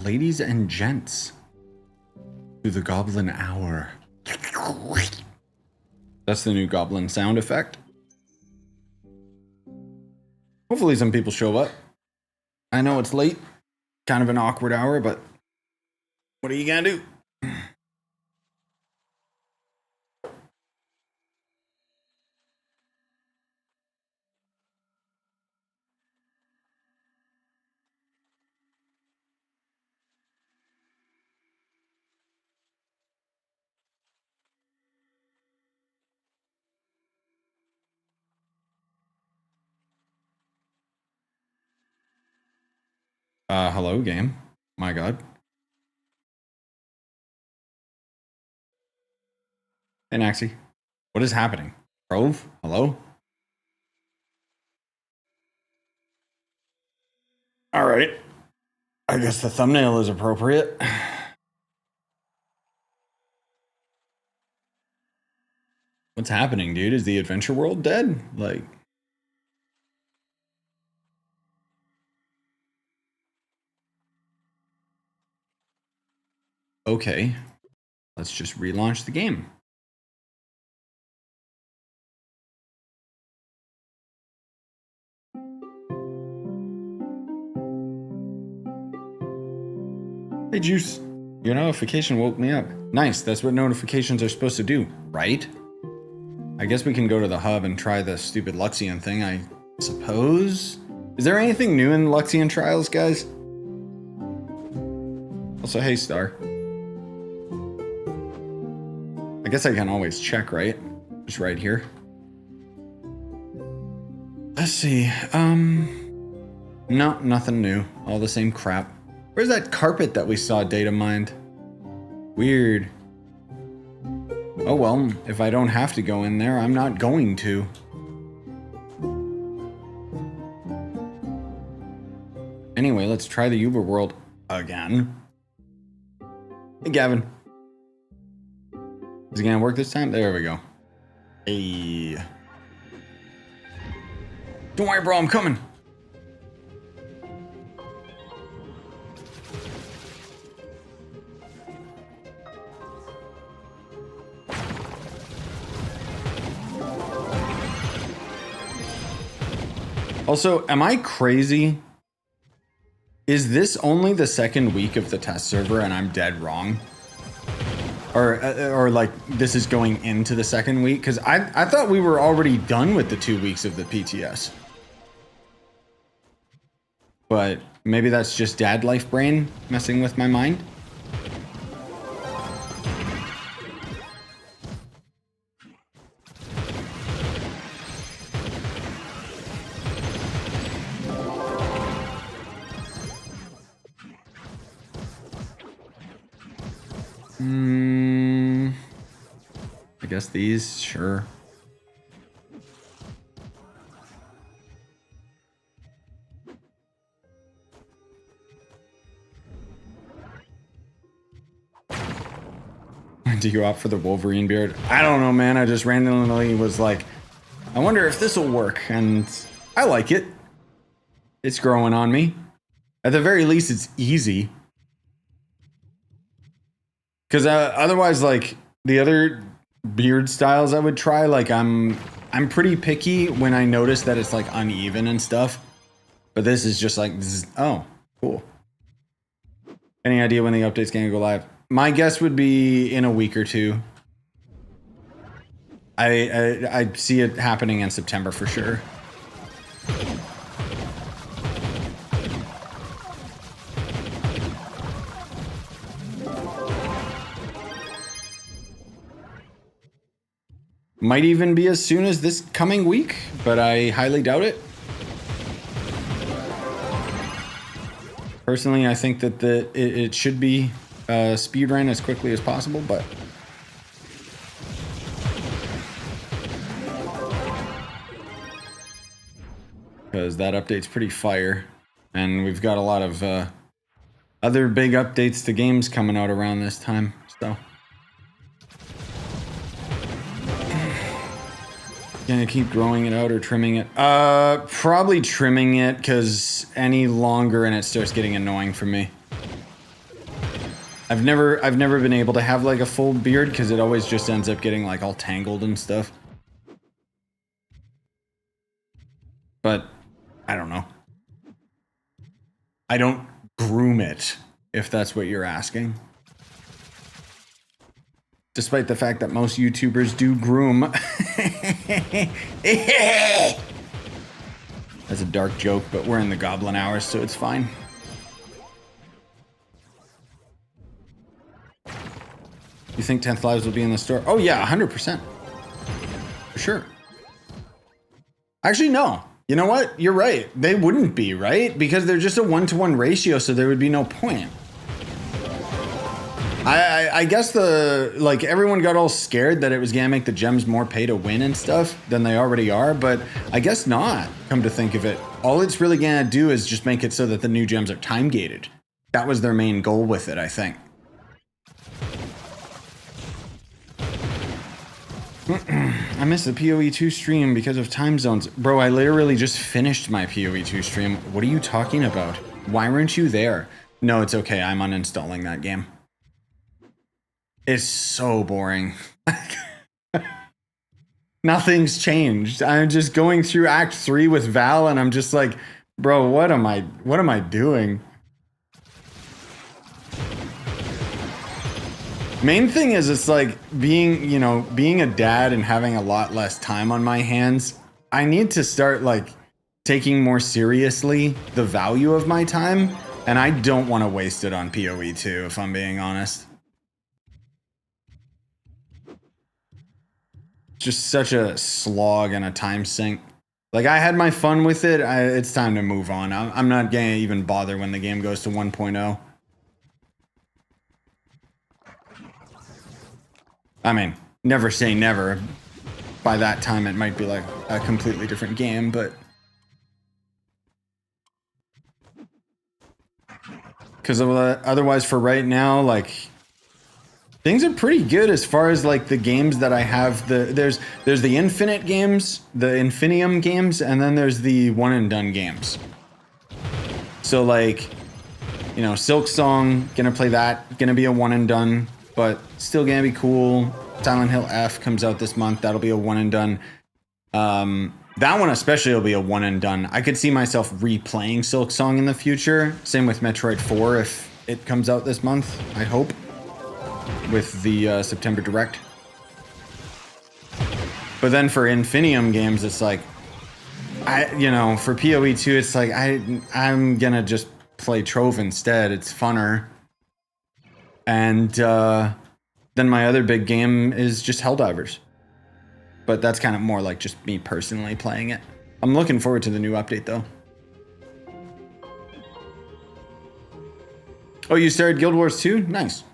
Ladies and gents, to the goblin hour. That's the new goblin sound effect. Hopefully some people show up. I know it's late, kind of an awkward hour, but what are you gonna do? Hello, game. My God. Hey, Naxi. What is happening? Trove? Hello? Alright. I guess the thumbnail is appropriate. What's happening, dude? Is the adventure world dead? Like... Okay. Let's just relaunch the game. Hey, Juice. Your notification woke me up. Nice, that's what notifications are supposed to do, right? I guess we can go to the hub and try the stupid Luxian thing, I suppose? Is there anything new in Luxian Trials, guys? Also, hey, Star. I guess I can always check, right? Just right here. Let's see. No, nothing new. All the same crap. Where's that carpet that we saw data mined? Weird. Oh well, if I don't have to go in there, I'm not going to. Anyway, let's try the Uber world again. Hey, Gavin. Is it gonna work this time? There we go. Hey. Don't worry, bro, I'm coming. Also, am I crazy? Is this only the second week of the test server and I'm dead wrong? Or like this is going into the second week? Because I thought we were already done with the 2 weeks of the PTS. But maybe that's just dad life brain messing with my mind. I guess these, sure. Do you opt for the Wolverine beard? I don't know, man. I just randomly was like, I wonder if this will work, and I like it. It's growing on me. At the very least, it's easy. Because otherwise, like, the other beard styles I would try, like, I'm pretty picky when I notice that it's, like, uneven and stuff. But this is just like, oh, cool. Any idea when the update's gonna go live? My guess would be in a week or two. I see it happening in September for sure. Might even be as soon as this coming week, but I highly doubt it. Personally, I think that it should be speedrun as quickly as possible, but because that update's pretty fire, and we've got a lot of other big updates to games coming out around this time, so. Gonna keep growing it out or trimming it? Probably trimming it, because any longer and it starts getting annoying for me. I've never been able to have like a full beard because it always just ends up getting like all tangled and stuff. But I don't know. I don't groom it, if that's what you're asking. Despite the fact that most YouTubers do groom. That's a dark joke, but we're in the goblin hours, so it's fine. You think 10th Lives will be in the store? Oh yeah, 100%. For sure. Actually, no. You know what? You're right. They wouldn't be, right? Because they're just a 1-to-1 ratio, so there would be no point. I guess like everyone got all scared that it was gonna make the gems more pay to win and stuff than they already are, but I guess not, come to think of it. All it's really gonna do is just make it so that the new gems are time gated. That was their main goal with it, I think. I missed the PoE2 stream because of time zones. Bro, I literally just finished my PoE2 stream. What are you talking about? Why weren't you there? No, it's okay. I'm uninstalling that game. It's so boring. Nothing's changed. I'm just going through Act 3 with Val and I'm just like, bro, what am I doing? Main thing is it's like being a dad and having a lot less time on my hands. I need to start like taking more seriously the value of my time, and I don't want to waste it on PoE2 if I'm being honest. Just such a slog and a time sink. Like I had my fun with it. It's time to move on. I'm not gonna even bother when the game goes to 1.0. I mean, never say never. By that time, it might be like a completely different game, but... Because otherwise, for right now, like... Things are pretty good as far as, like, the games that I have. There's the Infinite games, the Infinium games, and then there's the one-and-done games. So, like, you know, Silk Song, gonna play that. Gonna be a one-and-done. But still gonna be cool. Silent Hill F comes out this month. That'll be a one and done. That one especially will be a one and done. I could see myself replaying Silk Song in the future. Same with Metroid 4 if it comes out this month, I hope. With the September Direct. But then for Infinium games, it's like, for PoE2, it's like, I'm gonna just play Trove instead. It's funner. And then my other big game is just Helldivers. But that's kind of more like just me personally playing it. I'm looking forward to the new update though. Oh, you started Guild Wars 2? Nice.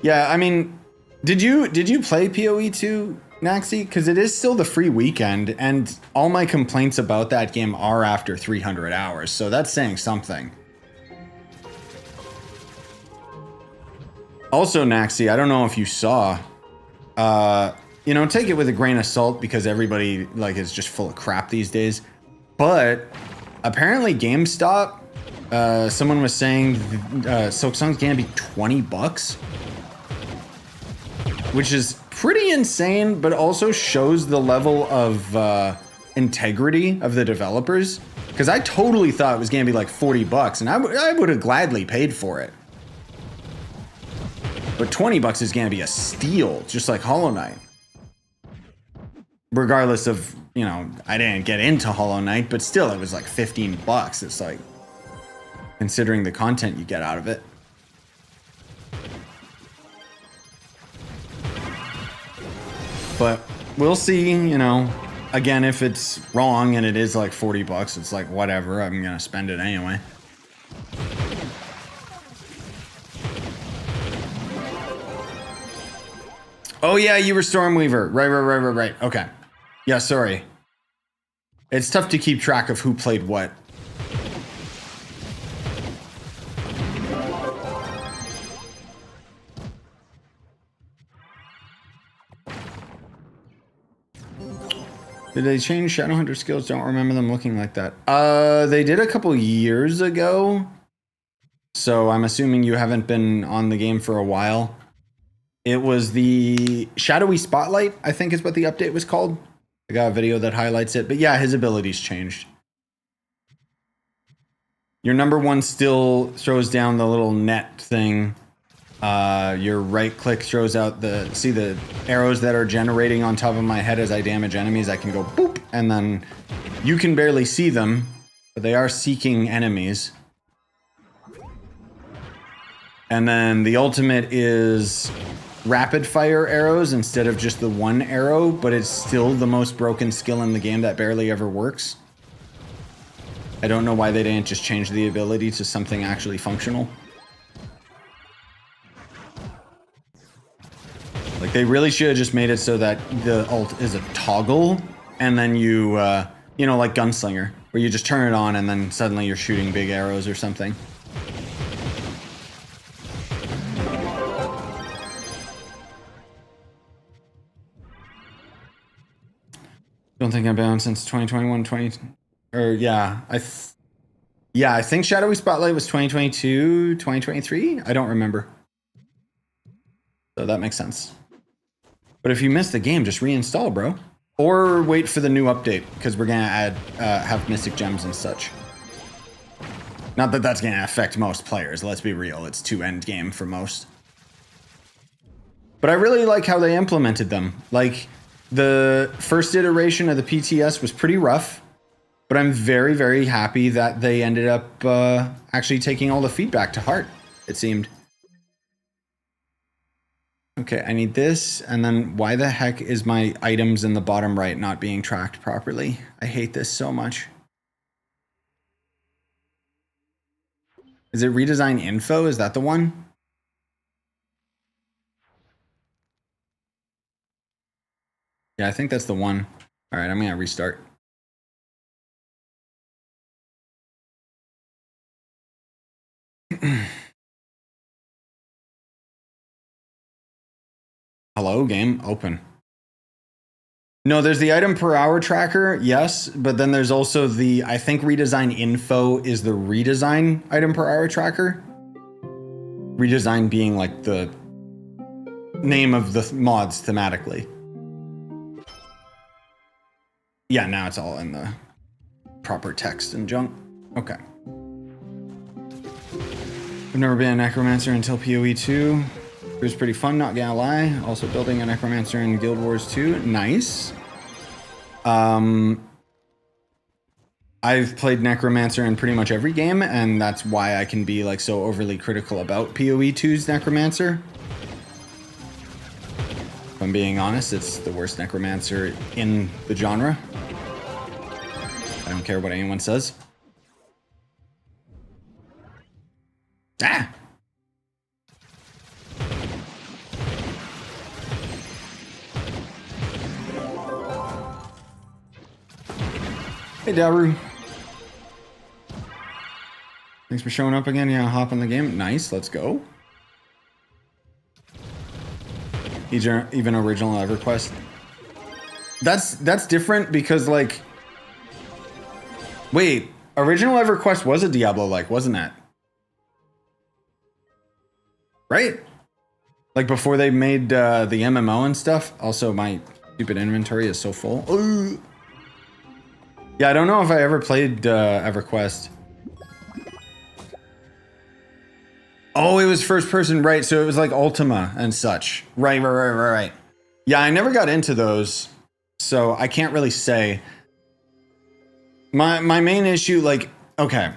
Yeah, I mean, did you play PoE2, Naxi? Because it is still the free weekend, and all my complaints about that game are after 300 hours, so that's saying something. Also, Naxi, I don't know if you saw, take it with a grain of salt because everybody like is just full of crap these days. But apparently GameStop, someone was saying Silk Song's gonna be $20, which is pretty insane, but also shows the level of integrity of the developers. Because I totally thought it was gonna be like $40, and I would have gladly paid for it. But $20 is going to be a steal, just like Hollow Knight. Regardless of, I didn't get into Hollow Knight, but still, it was like $15. It's like, considering the content you get out of it. But we'll see, again, if it's wrong and it is like $40, it's like, whatever, I'm going to spend it anyway. Oh yeah, you were Stormweaver. Right. Okay. Yeah, sorry. It's tough to keep track of who played what. Did they change Shadowhunter skills? Don't remember them looking like that. They did a couple years ago. so I'm assuming you haven't been on the game for a while. It was the Shadowy Spotlight, I think is what the update was called. I got a video that highlights it, but yeah, his abilities changed. Your number one still throws down the little net thing. Your right click throws out see the arrows that are generating on top of my head as I damage enemies. I can go boop, and then you can barely see them, but they are seeking enemies. And then the ultimate is rapid fire arrows instead of just the one arrow, but it's still the most broken skill in the game that barely ever works. I don't know why they didn't just change the ability to something actually functional. Like, they really should have just made it so that the ult is a toggle, and then you, you know, like Gunslinger, where you just turn it on and then suddenly you're shooting big arrows or something. Don't think I've been on since 2021, yeah, I think Shadowy Spotlight was 2022, 2023. I don't remember. So that makes sense. But if you missed the game, just reinstall, bro. Or wait for the new update, because we're gonna add, have Mystic Gems and such. Not that that's gonna affect most players, let's be real. It's 2 end game for most. But I really like how they implemented them. Like, the first iteration of the PTS was pretty rough, but I'm very, very happy that they ended up actually taking all the feedback to heart, it seemed. Okay, I need this, and then why the heck is my items in the bottom right not being tracked properly? I hate this so much. Is it redesign info? Is that the one? Yeah, I think that's the one. All right, I'm gonna restart. Hello, game, open. No, there's the item per hour tracker, yes, but then there's also the, I think redesign info is the redesign item per hour tracker. Redesign being like the name of the mods thematically. Yeah, now it's all in the proper text and junk. Okay. I've never been a Necromancer until PoE 2. It was pretty fun, not gonna lie. Also building a Necromancer in Guild Wars 2. Nice. I've played Necromancer in pretty much every game, and that's why I can be like so overly critical about PoE 2's Necromancer. If I'm being honest, it's the worst Necromancer in the genre. I don't care what anyone says. Ah! Hey, Daru. Thanks for showing up again. Yeah, hop in the game. Nice, let's go. Even original EverQuest. That's different because, like... Wait, original EverQuest was a Diablo-like, wasn't it? Right? Like before they made the MMO and stuff. Also, my stupid inventory is so full. Ooh. Yeah, I don't know if I ever played EverQuest. Oh, it was first person, right? So it was like Ultima and such. Right. Yeah, I never got into those, so I can't really say. My main issue, like, okay.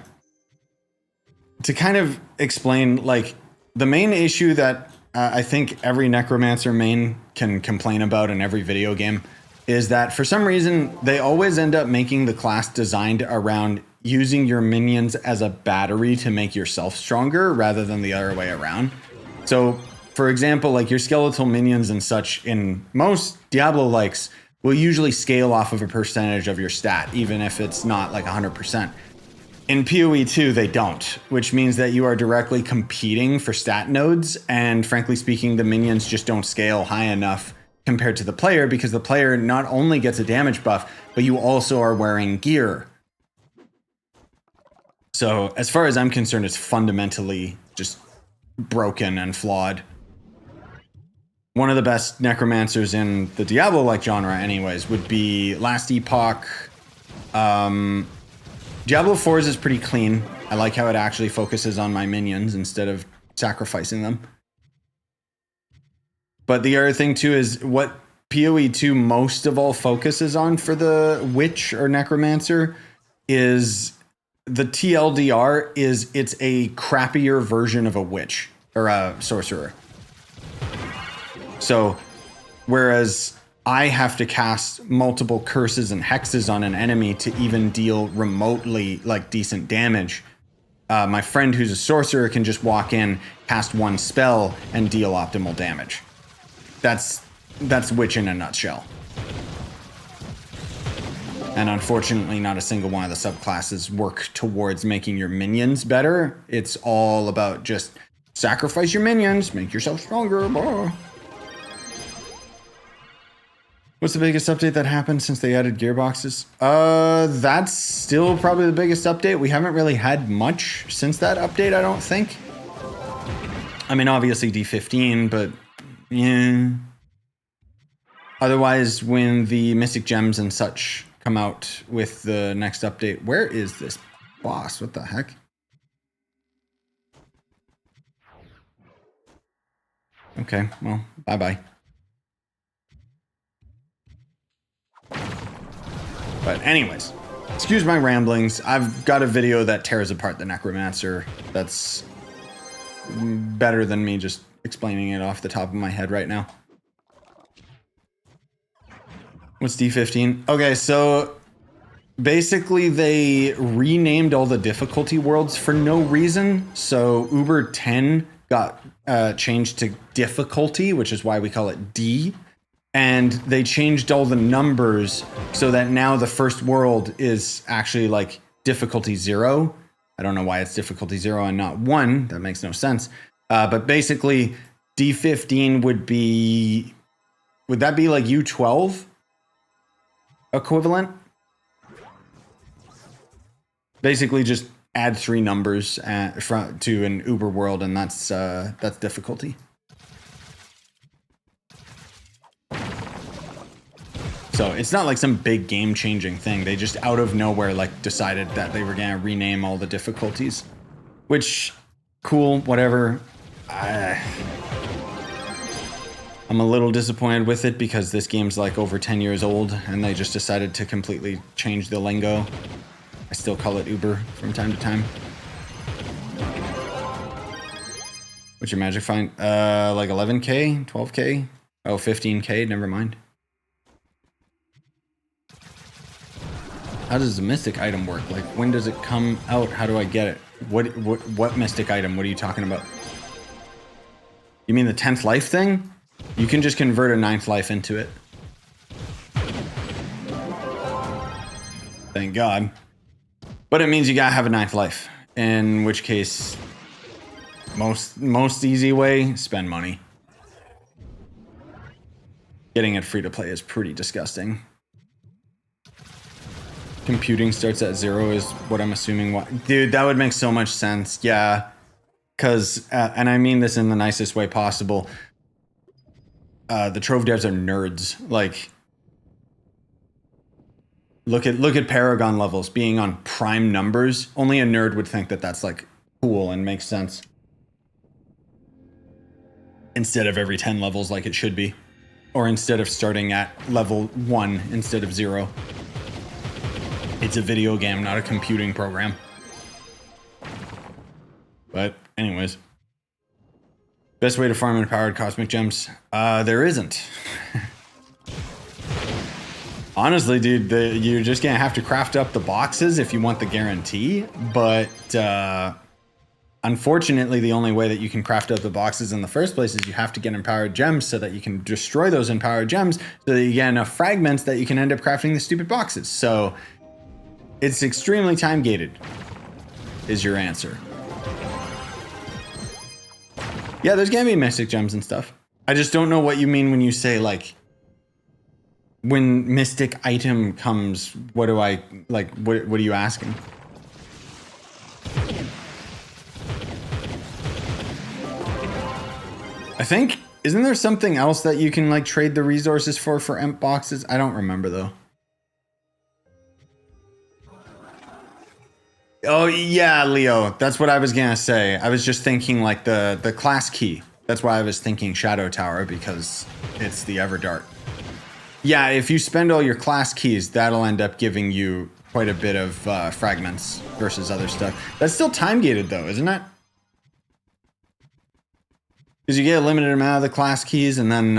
To kind of explain, like, the main issue that I think every Necromancer main can complain about in every video game is that for some reason, they always end up making the class designed around using your minions as a battery to make yourself stronger rather than the other way around. So, for example, like your skeletal minions and such in most Diablo-likes will usually scale off of a percentage of your stat, even if it's not like 100%. In PoE 2, they don't, which means that you are directly competing for stat nodes, and frankly speaking, the minions just don't scale high enough compared to the player, because the player not only gets a damage buff, but you also are wearing gear. So as far as I'm concerned, it's fundamentally just broken and flawed. One of the best necromancers in the Diablo-like genre anyways would be Last Epoch. Diablo 4's is pretty clean. I like how it actually focuses on my minions instead of sacrificing them. But the other thing too is what PoE 2 most of all focuses on for the Witch or Necromancer is the TLDR is it's a crappier version of a Witch or a Sorcerer. So whereas I have to cast multiple curses and hexes on an enemy to even deal remotely like decent damage, my friend who's a sorcerer can just walk in, cast one spell, and deal optimal damage. That's Witch in a nutshell. And unfortunately, not a single one of the subclasses work towards making your minions better. It's all about just sacrifice your minions, make yourself stronger. Blah. What's the biggest update that happened since they added gearboxes? That's still probably the biggest update. We haven't really had much since that update, I don't think. I mean, obviously D15, but yeah. Otherwise, when the Mystic Gems and such come out with the next update, where is this boss? What the heck? Okay, well, bye-bye. But anyways, excuse my ramblings. I've got a video that tears apart the Necromancer that's better than me just explaining it off the top of my head right now. What's D15? Okay, so basically they renamed all the difficulty worlds for no reason. So Uber 10 got changed to difficulty, which is why we call it D. And they changed all the numbers so that now the first world is actually like difficulty 0. I don't know why it's difficulty 0 and not 1. That makes no sense. But basically D15 would that be like U12 equivalent? Basically just add 3 numbers to an Uber world, and that's difficulty. So it's not like some big game-changing thing. They just out of nowhere like decided that they were gonna rename all the difficulties, which cool, whatever. I'm a little disappointed with it because this game's like over 10 years old and they just decided to completely change the lingo. I still call it Uber from time to time. What's your magic find? Like 11k, 12k? Oh, 15k, never mind. How does the mystic item work? Like, when does it come out? How do I get it? What mystic item? What are you talking about? You mean the 10th life thing? You can just convert a 9th life into it. Thank God. But it means you gotta have a 9th life. In which case, most easy way, spend money. Getting it free to play is pretty disgusting. Computing starts at 0 is what I'm assuming. Dude, that would make so much sense. Yeah. Because, and I mean this in the nicest way possible, the Trove devs are nerds. Like, look at Paragon levels being on prime numbers. Only a nerd would think that that's like cool and makes sense. Instead of every 10 levels like it should be. Or instead of starting at level 1 instead of 0. It's a video game, not a computing program. But anyways. Best way to farm empowered cosmic gems? There isn't. Honestly, dude, you're just gonna have to craft up the boxes if you want the guarantee. But unfortunately, the only way that you can craft up the boxes in the first place is you have to get empowered gems so that you can destroy those empowered gems so that you get enough fragments that you can end up crafting the stupid boxes. So it's extremely time gated, is your answer. Yeah, there's gonna be mystic gems and stuff. I just don't know what you mean when you say like, when mystic item comes, what do I, like, what are you asking? I think, isn't there something else that you can like trade the resources for imp boxes? I don't remember though. Oh yeah, Leo, that's what I was gonna say. I was just thinking like the class key. That's why I was thinking Shadow Tower, because it's the Everdart. Yeah, if you spend all your class keys, that'll end up giving you quite a bit of fragments versus other stuff. That's still time gated though, isn't it? Because you get a limited amount of the class keys, and then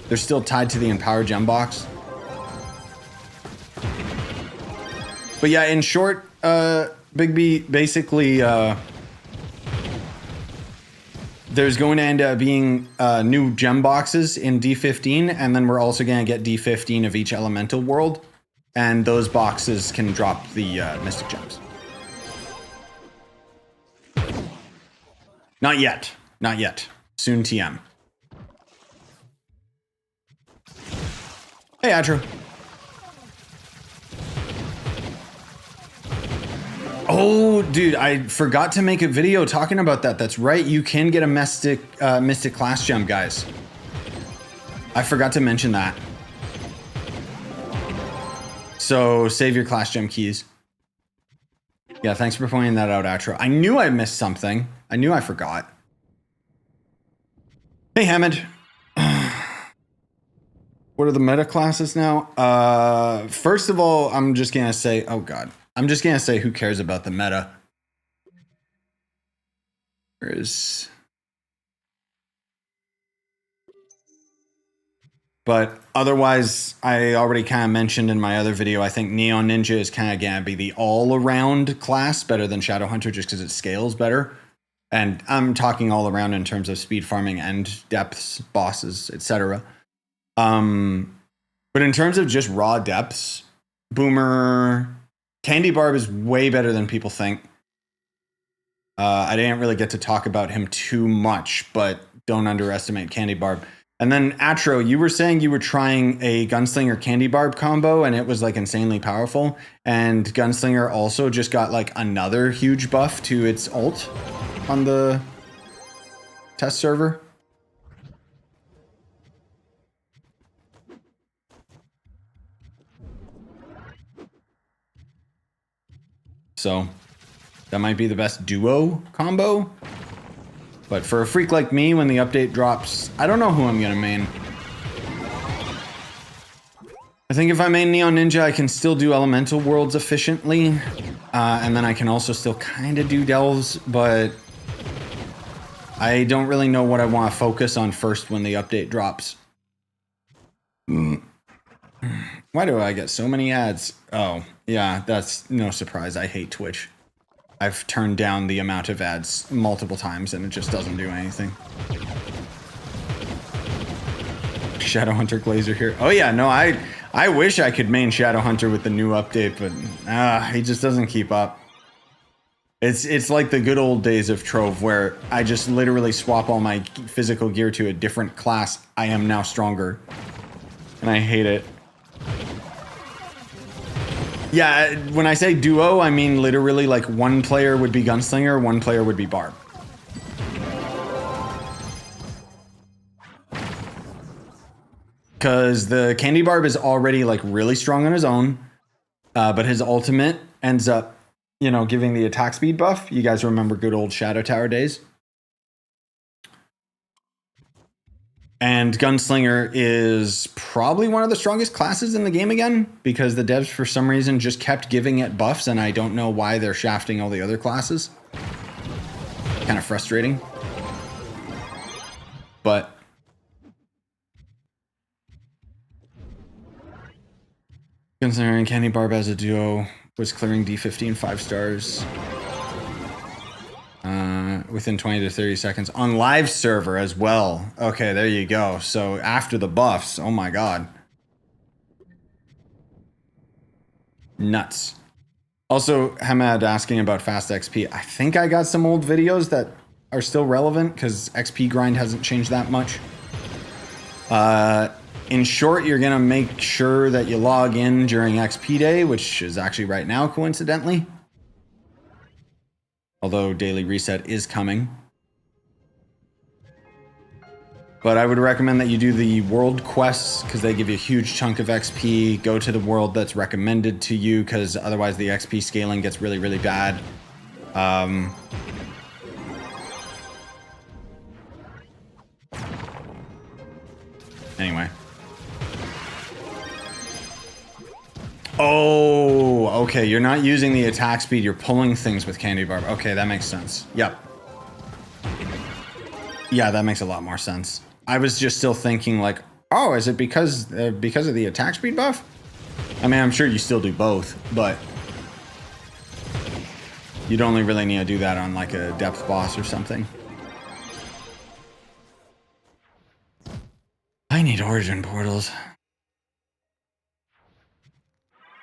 they're still tied to the Empower Gem box. But yeah, in short, Big B, basically, there's going to end up being new gem boxes in D15, and then we're also going to get D15 of each elemental world, and those boxes can drop the Mystic Gems. Not yet. Not yet. Soon TM. Hey, Atro. Oh, dude, I forgot to make a video talking about that. That's right. You can get a Mystic Class Gem, guys. I forgot to mention that. So save your Class Gem keys. Yeah, thanks for pointing that out, Atro. I knew I missed something. I knew I forgot. Hey, Hamid. What are the meta classes now? First of all, I'm just going to say, oh God. I'm just going to say who cares about the meta. But otherwise, I already kind of mentioned in my other video, I think Neon Ninja is kind of going to be the all-around class, better than Shadowhunter just because it scales better. And I'm talking all around in terms of speed farming and depths, bosses, etc. But in terms of just raw depths, Boomer, Candy Barb is way better than people think. I didn't really get to talk about him too much, but don't underestimate Candy Barb. And then Atro, you were saying you were trying a Gunslinger Candy Barb combo and it was like insanely powerful. And Gunslinger also just got like another huge buff to its ult on the test server. So that might be the best duo combo. But for a freak like me, when the update drops, I don't know who I'm going to main. I think if I main Neon Ninja, I can still do Elemental Worlds efficiently. And then I can also still kind of do Delves, but I don't really know what I want to focus on first when the update drops. Why do I get so many ads? Oh, yeah, that's no surprise. I hate Twitch. I've turned down the amount of ads multiple times and it just doesn't do anything. Shadowhunter Glazer here. Oh yeah, no, I wish I could main Shadowhunter with the new update, but he just doesn't keep up. It's like the good old days of Trove where I just literally swap all my physical gear to a different class. I am now stronger. And I hate it. Yeah, when I say duo, I mean literally like one player would be Gunslinger, one player would be Barb. Because the Candy Barb is already like really strong on his own, but his ultimate ends up, you know, giving the attack speed buff. You guys remember good old Shadow Tower days? And Gunslinger is probably one of the strongest classes in the game again, because the devs for some reason just kept giving it buffs, and I don't know why they're shafting all the other classes. Kind of frustrating. But Gunslinger and Candy Barb as a duo was clearing D15 5 stars. Within 20 to 30 seconds on live server as well. Okay, there you go. So after the buffs, oh my god. Nuts. Also, Hamad asking about fast XP. I think I got some old videos that are still relevant because XP grind hasn't changed that much. In short, you're going to make sure that you log in during XP day, which is actually right now, coincidentally. Although daily reset is coming. But I would recommend that you do the world quests because they give you a huge chunk of XP. Go to the world that's recommended to you because otherwise the XP scaling gets really, really bad. Anyway. Oh, okay. You're not using the attack speed. You're pulling things with Candy Barb. Okay, that makes sense. Yep. Yeah, that makes a lot more sense. I was just still thinking like, oh, is it because of the attack speed buff? I mean, I'm sure you still do both, but you'd only really need to do that on like a depth boss or something. I need origin portals.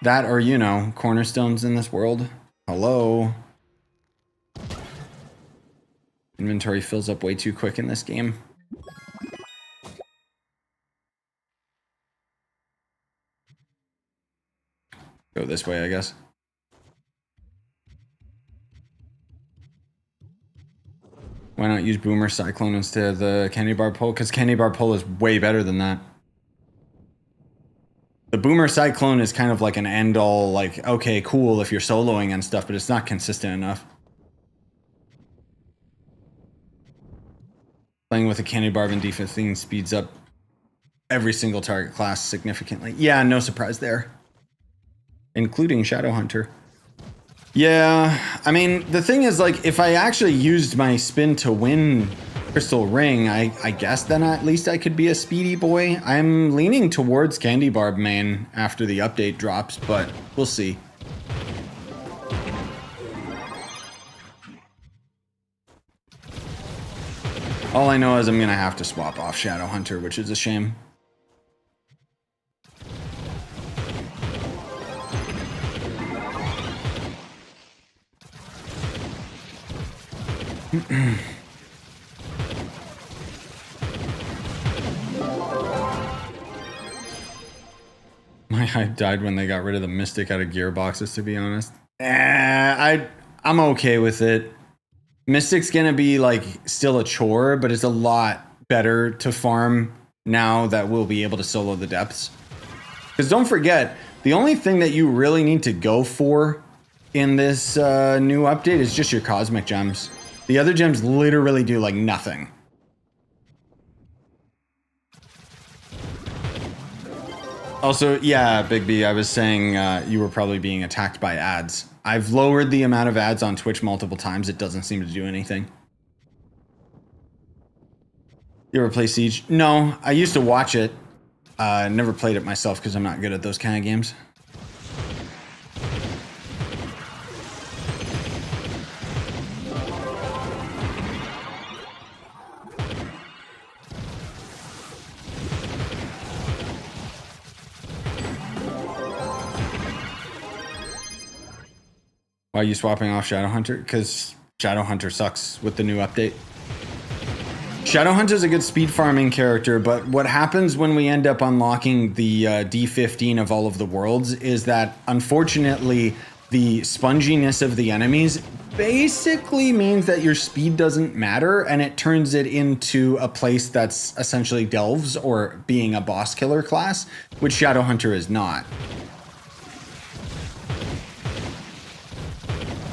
That or, you know, cornerstones in this world. Hello. Inventory fills up way too quick in this game. Go this way, I guess. Why not use Boomer Cyclone instead of the Candy Bar Pull? Because Candy Bar Pull is way better than that. The Boomer Cyclone is kind of like an end-all, like, okay, cool if you're soloing and stuff, but it's not consistent enough. Playing with a Candy Barb in D15 speeds up every single target class significantly. Yeah, no surprise there. Including Shadowhunter. Yeah, I mean, the thing is, like, if I actually used my spin to win Crystal Ring, I guess then at least I could be a speedy boy. I'm leaning towards Candy Barb main after the update drops, but we'll see. All I know is I'm gonna have to swap off Shadowhunter, which is a shame. My hype died when they got rid of the Mystic out of gearboxes, to be honest. I'm okay with it. Mystic's gonna be like still a chore, but it's a lot better to farm now that we'll be able to solo the depths. Because don't forget, the only thing that you really need to go for in this new update is just your cosmic gems. The other gems literally do like nothing. Also, yeah, Big B, I was saying you were probably being attacked by ads. I've lowered the amount of ads on Twitch multiple times. It doesn't seem to do anything. You ever play Siege? No, I used to watch it. Never played it myself because I'm not good at those kind of games. Why are you swapping off Shadowhunter? Because Shadowhunter sucks with the new update. Shadowhunter's a good speed farming character, but what happens when we end up unlocking the D15 of all of the worlds is that, unfortunately, the sponginess of the enemies basically means that your speed doesn't matter, and it turns it into a place that's essentially delves or being a boss killer class, which Shadowhunter is not.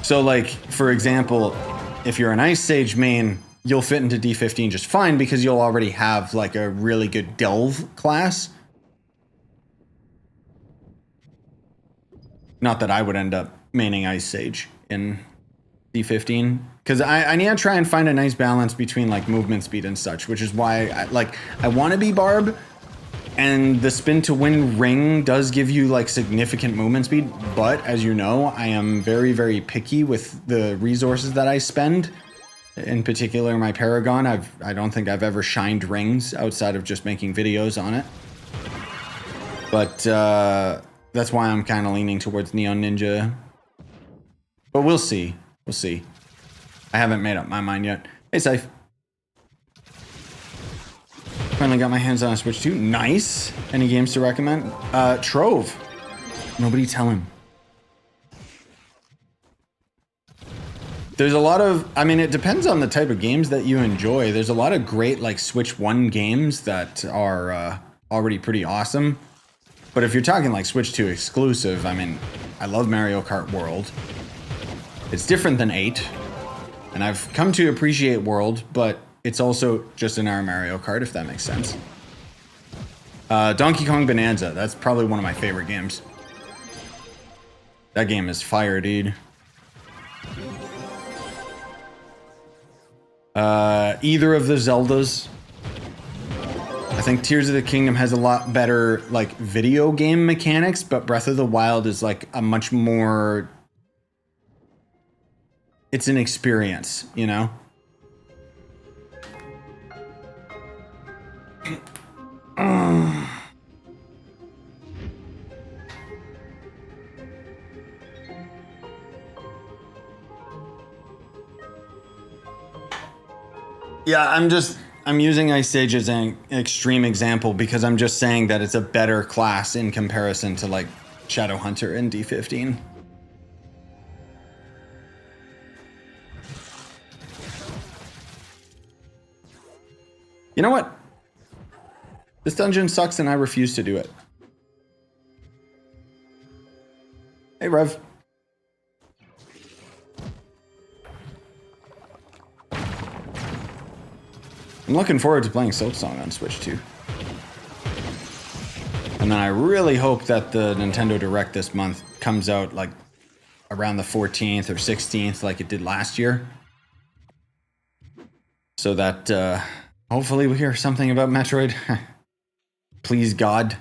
So, like, for example, if you're an Ice Sage main, you'll fit into D15 just fine because you'll already have, like, a really good Delve class. Not that I would end up maining Ice Sage in D15. Because I need to try and find a nice balance between, like, movement speed and such, which is why, I want to be Barb. And the spin to win ring does give you like significant movement speed, but as you know, I am very, very picky with the resources that I spend. In particular, my Paragon, I don't think I've ever shined rings outside of just making videos on it. But that's why I'm kind of leaning towards Neon Ninja. But we'll see. We'll see. I haven't made up my mind yet. Hey, Safe. Finally got my hands on a Switch 2. Nice. Any games to recommend? Trove. Nobody tell him. There's a lot of, I mean, it depends on the type of games that you enjoy. There's a lot of great like Switch 1 games that are already pretty awesome. But if you're talking like Switch 2 exclusive, I mean, I love Mario Kart World. It's different than 8. And I've come to appreciate World, but it's also just an Mario Kart, if that makes sense. Donkey Kong Bonanza, that's probably one of my favorite games. That game is fire, dude. Either of the Zeldas. I think Tears of the Kingdom has a lot better like video game mechanics, but Breath of the Wild is like a much more, it's an experience, you know? Yeah, I'm using Ice Age as an extreme example because I'm just saying that it's a better class in comparison to like Shadowhunter and D15. You know what? This dungeon sucks and I refuse to do it. Hey, Rev. I'm looking forward to playing Silksong on Switch 2. And then I really hope that the Nintendo Direct this month comes out like around the 14th or 16th like it did last year. So that hopefully we hear something about Metroid. Please, God.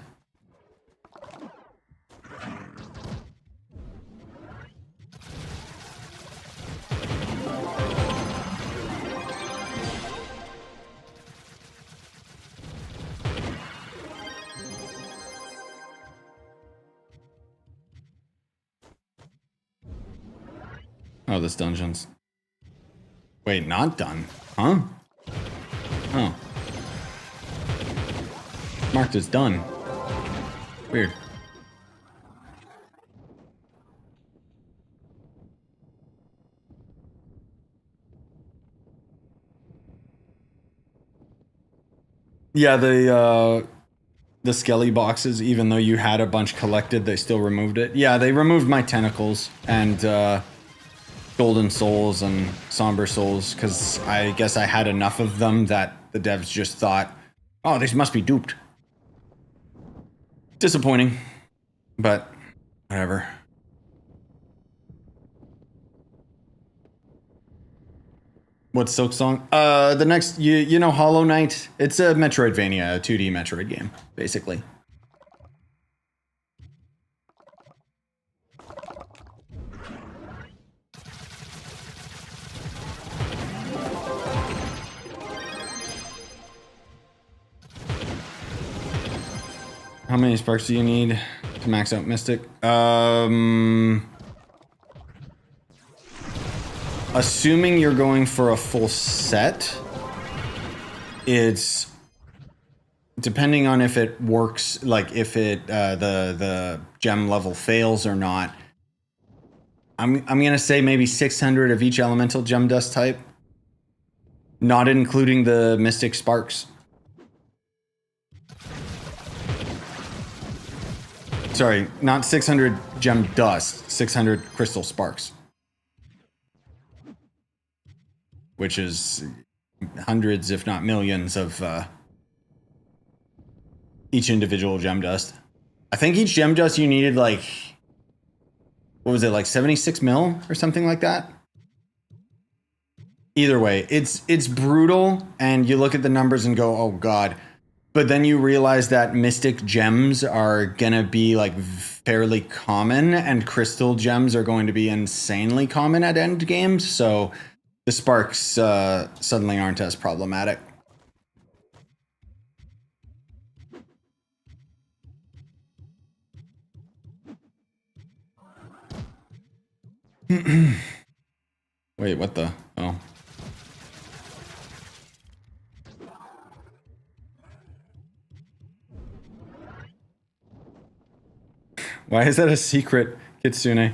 Oh, this dungeon's... Wait, not done? Huh? Oh. Marked as done. Weird. Yeah, the Skelly boxes, even though you had a bunch collected, they still removed it. Yeah, they removed my tentacles and Golden Souls and Somber Souls, because I guess I had enough of them that the devs just thought, oh, these must be duped. Disappointing, but whatever. What's Silksong? The next, you know Hollow Knight? It's a Metroidvania, a 2D Metroid game, basically. How many sparks do you need to max out Mystic? Assuming you're going for a full set, it's depending on if it works, like if it the gem level fails or not. I'm gonna say maybe 600 of each elemental gem dust type, not including the Mystic sparks. Sorry, not 600 gem dust, 600 crystal sparks. Which is hundreds, if not millions, of each individual gem dust. I think each gem dust you needed like, what was it, like 76 mil or something like that? Either way, it's brutal, and you look at the numbers and go, oh god. But then you realize that mystic gems are gonna be like fairly common, and crystal gems are going to be insanely common at end games, so the sparks suddenly aren't as problematic. Wait, what the? Oh. Why is that a secret, Kitsune?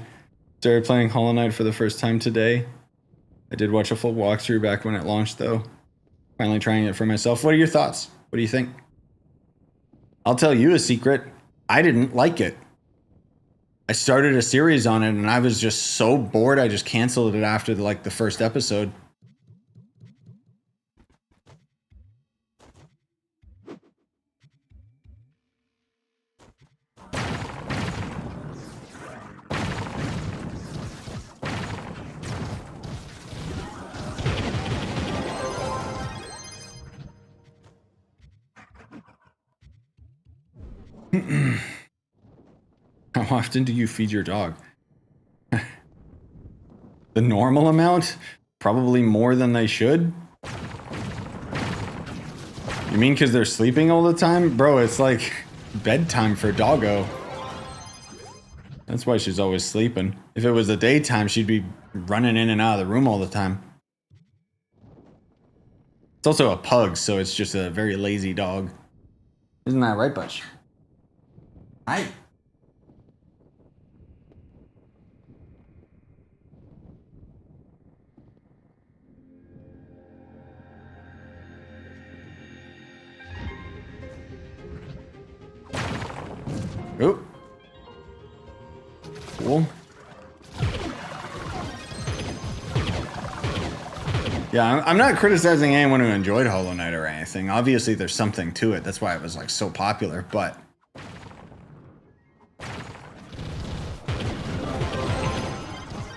Started playing Hollow Knight for the first time today. I did watch a full walkthrough back when it launched, though. Finally trying it for myself. What are your thoughts? What do you think? I'll tell you a secret. I didn't like it. I started a series on it, and I was just so bored, I just canceled it after the first episode. How often do you feed your dog? The normal amount? Probably more than they should. You mean because they're sleeping all the time? Bro, it's like bedtime for doggo. That's why she's always sleeping. If it was the daytime, she'd be running in and out of the room all the time. It's also a pug, so it's just a very lazy dog. Isn't that right, Butch? Hi. Oh. Cool. Yeah, I'm not criticizing anyone who enjoyed Hollow Knight or anything. Obviously, there's something to it. That's why it was like so popular, but...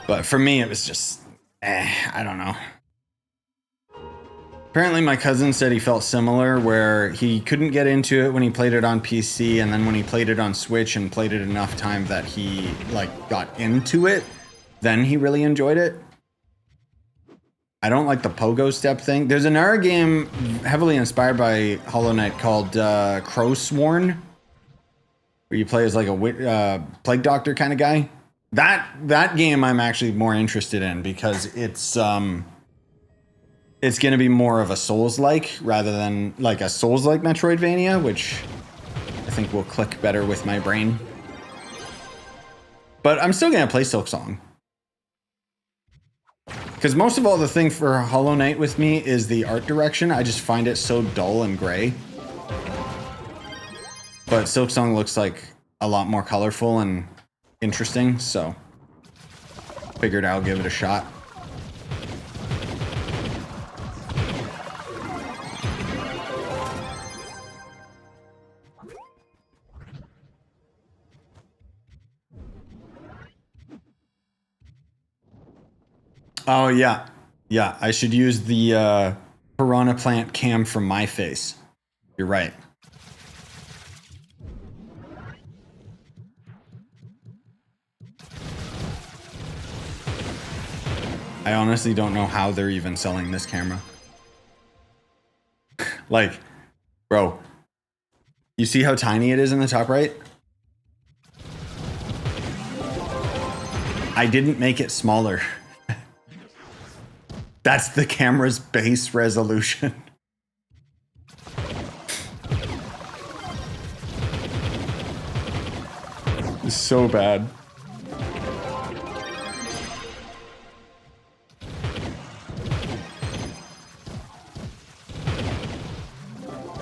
But for me, it was just... I don't know. Apparently my cousin said he felt similar, where he couldn't get into it when he played it on PC, and then when he played it on Switch and played it enough time that he got into it, then he really enjoyed it. I don't like the pogo step thing. There's another game heavily inspired by Hollow Knight called Crowsworn, where you play as like a plague doctor kind of guy. That game I'm actually more interested in because it's going to be more of a Souls-like rather than like a Souls-like Metroidvania, which I think will click better with my brain. But I'm still going to play Silksong. Because most of all, the thing for Hollow Knight with me is the art direction. I just find it so dull and gray. But Silksong looks like a lot more colorful and interesting, so figured I'll give it a shot. Oh, yeah. Yeah, I should use the piranha plant cam from my face. You're right. I honestly don't know how they're even selling this camera. Like, bro, you see how tiny it is in the top right? I didn't make it smaller. That's the camera's base resolution. It's so bad.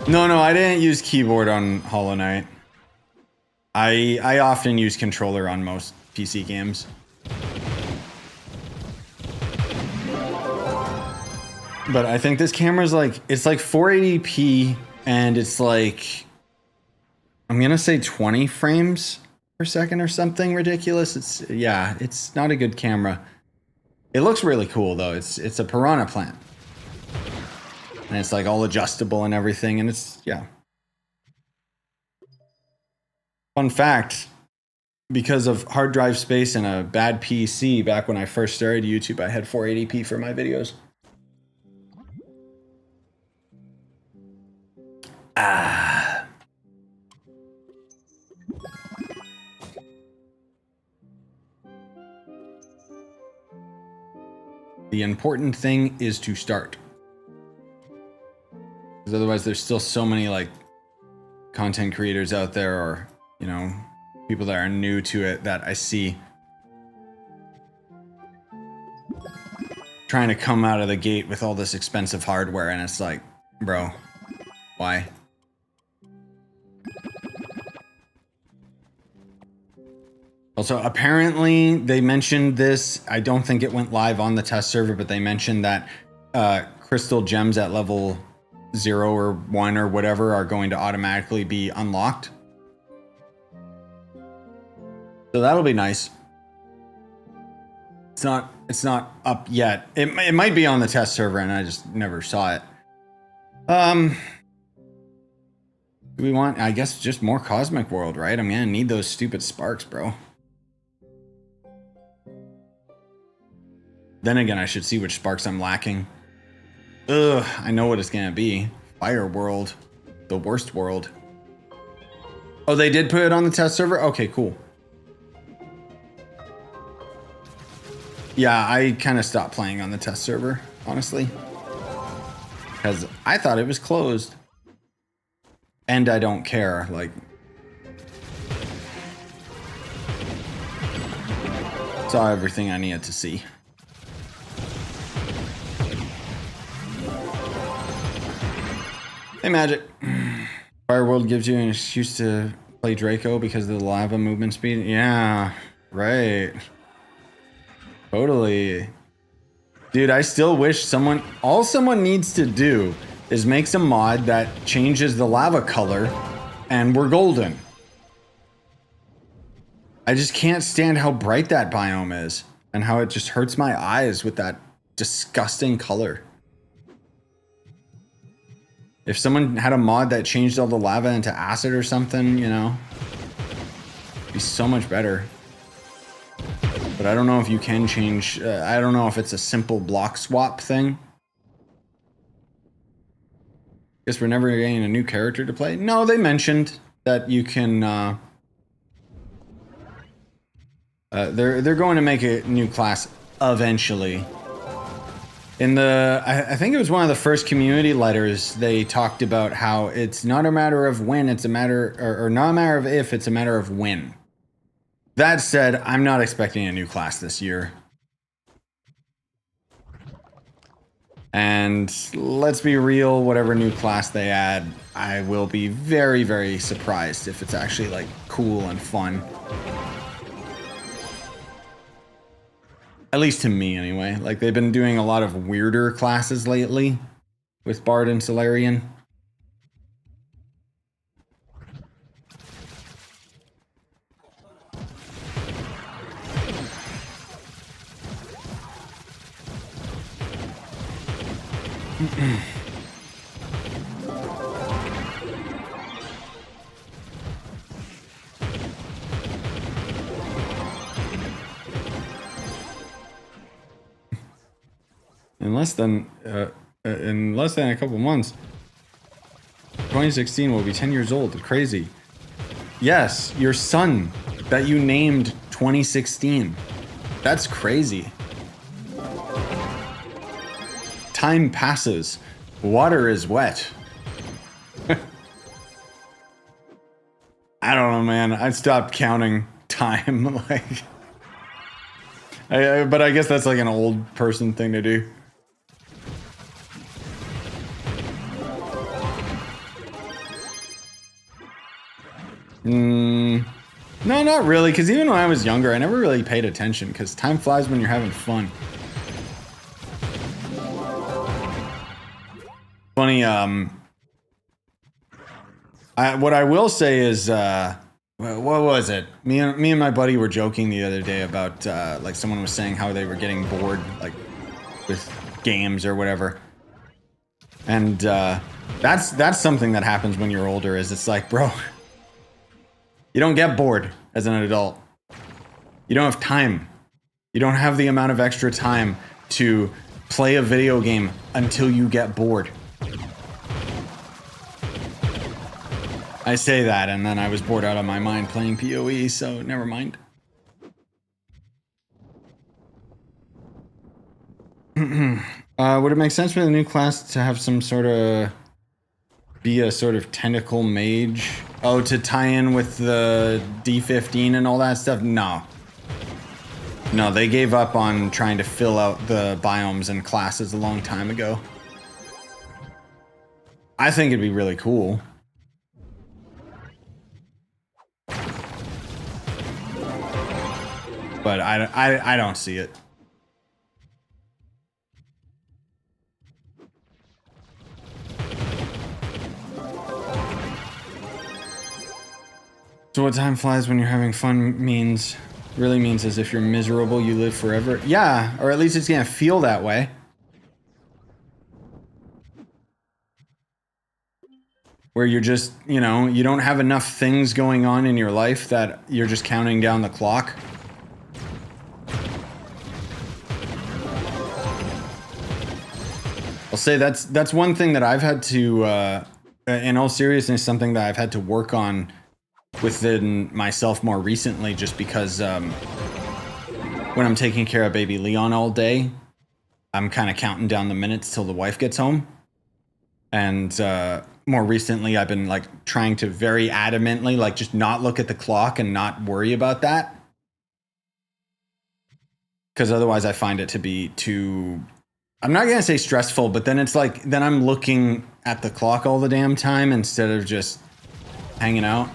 No, I didn't use keyboard on Hollow Knight. I often use controller on most PC games. But I think this camera's it's like 480p and it's like, I'm gonna say 20 frames per second or something ridiculous. It's not a good camera. It looks really cool though. It's a piranha plant. And it's like all adjustable and everything, and it's, yeah. Fun fact, because of hard drive space and a bad PC back when I first started YouTube, I had 480p for my videos. The important thing is to start. Because otherwise there's still so many content creators out there, or, people that are new to it that I see. trying to come out of the gate with all this expensive hardware, and it's like, bro, why? Also, apparently, they mentioned this. I don't think it went live on the test server, but they mentioned that crystal gems at level 0 or 1 or whatever are going to automatically be unlocked. So that'll be nice. It's not up yet. It might be on the test server, and I just never saw it. Do we want, I guess, just more Cosmic World, right? I'm gonna need those stupid sparks, bro. Then again, I should see which sparks I'm lacking. Ugh, I know what it's gonna be. Fire World. The worst world. Oh, they did put it on the test server? Okay, cool. Yeah, I kind of stopped playing on the test server, honestly. Because I thought it was closed. And I don't care, like... Saw everything I needed to see. Hey, Magic. Fire World gives you an excuse to play Draco because of the lava movement speed. Yeah, right. Totally. Dude, I still wish someone... All someone needs to do is make some mod that changes the lava color and we're golden. I just can't stand how bright that biome is and how it just hurts my eyes with that disgusting color. If someone had a mod that changed all the lava into acid or something, you know, it'd be so much better. But I don't know if you can change, I don't know if it's a simple block swap thing. Guess we're never getting a new character to play. No, they mentioned that you can, they're going to make a new class eventually. In the, I think it was one of the first community letters, they talked about how it's not a matter of when, it's a matter, or not a matter of if, it's a matter of when. That said, I'm not expecting a new class this year. And let's be real, whatever new class they add, I will be very, very surprised if it's actually like cool and fun. At least to me, anyway. Like, they've been doing a lot of weirder classes lately with Bard and Solarian. In less than a couple months, 2016 will be 10 years old. Crazy. Yes, your son that you named 2016. That's crazy. Time passes. Water is wet. I don't know, man. I stopped counting time. Like, but I guess that's like an old person thing to do. No, not really, because even when I was younger, I never really paid attention, because time flies when you're having fun. Funny, what I will say is, what was it? Me and my buddy were joking the other day about, like, someone was saying how they were getting bored, like, with games or whatever. And, that's something that happens when you're older, is it's like, bro... You don't get bored as an adult. You don't have time. You don't have the amount of extra time to play a video game until you get bored. I say that, and then I was bored out of my mind playing PoE, so never mind. Would it make sense for the new class to have some sort of... be a sort of tentacle mage? Oh, to tie in with the D15 and all that stuff? No. No, they gave up on trying to fill out the biomes and classes a long time ago. I think it'd be really cool. But I don't see it. So what time flies when you're having fun really means as if you're miserable, you live forever. Yeah, or at least it's gonna feel that way. Where you're just, you know, you don't have enough things going on in your life that you're just counting down the clock. I'll say that's one thing that I've had to, in all seriousness, something that I've had to work on within myself more recently, just because when I'm taking care of baby Leon all day, I'm kind of counting down the minutes till the wife gets home. And more recently, I've been like trying to very adamantly like just not look at the clock and not worry about that. Because otherwise I find it to be too, I'm not going to say stressful, but then it's like, then I'm looking at the clock all the damn time instead of just hanging out.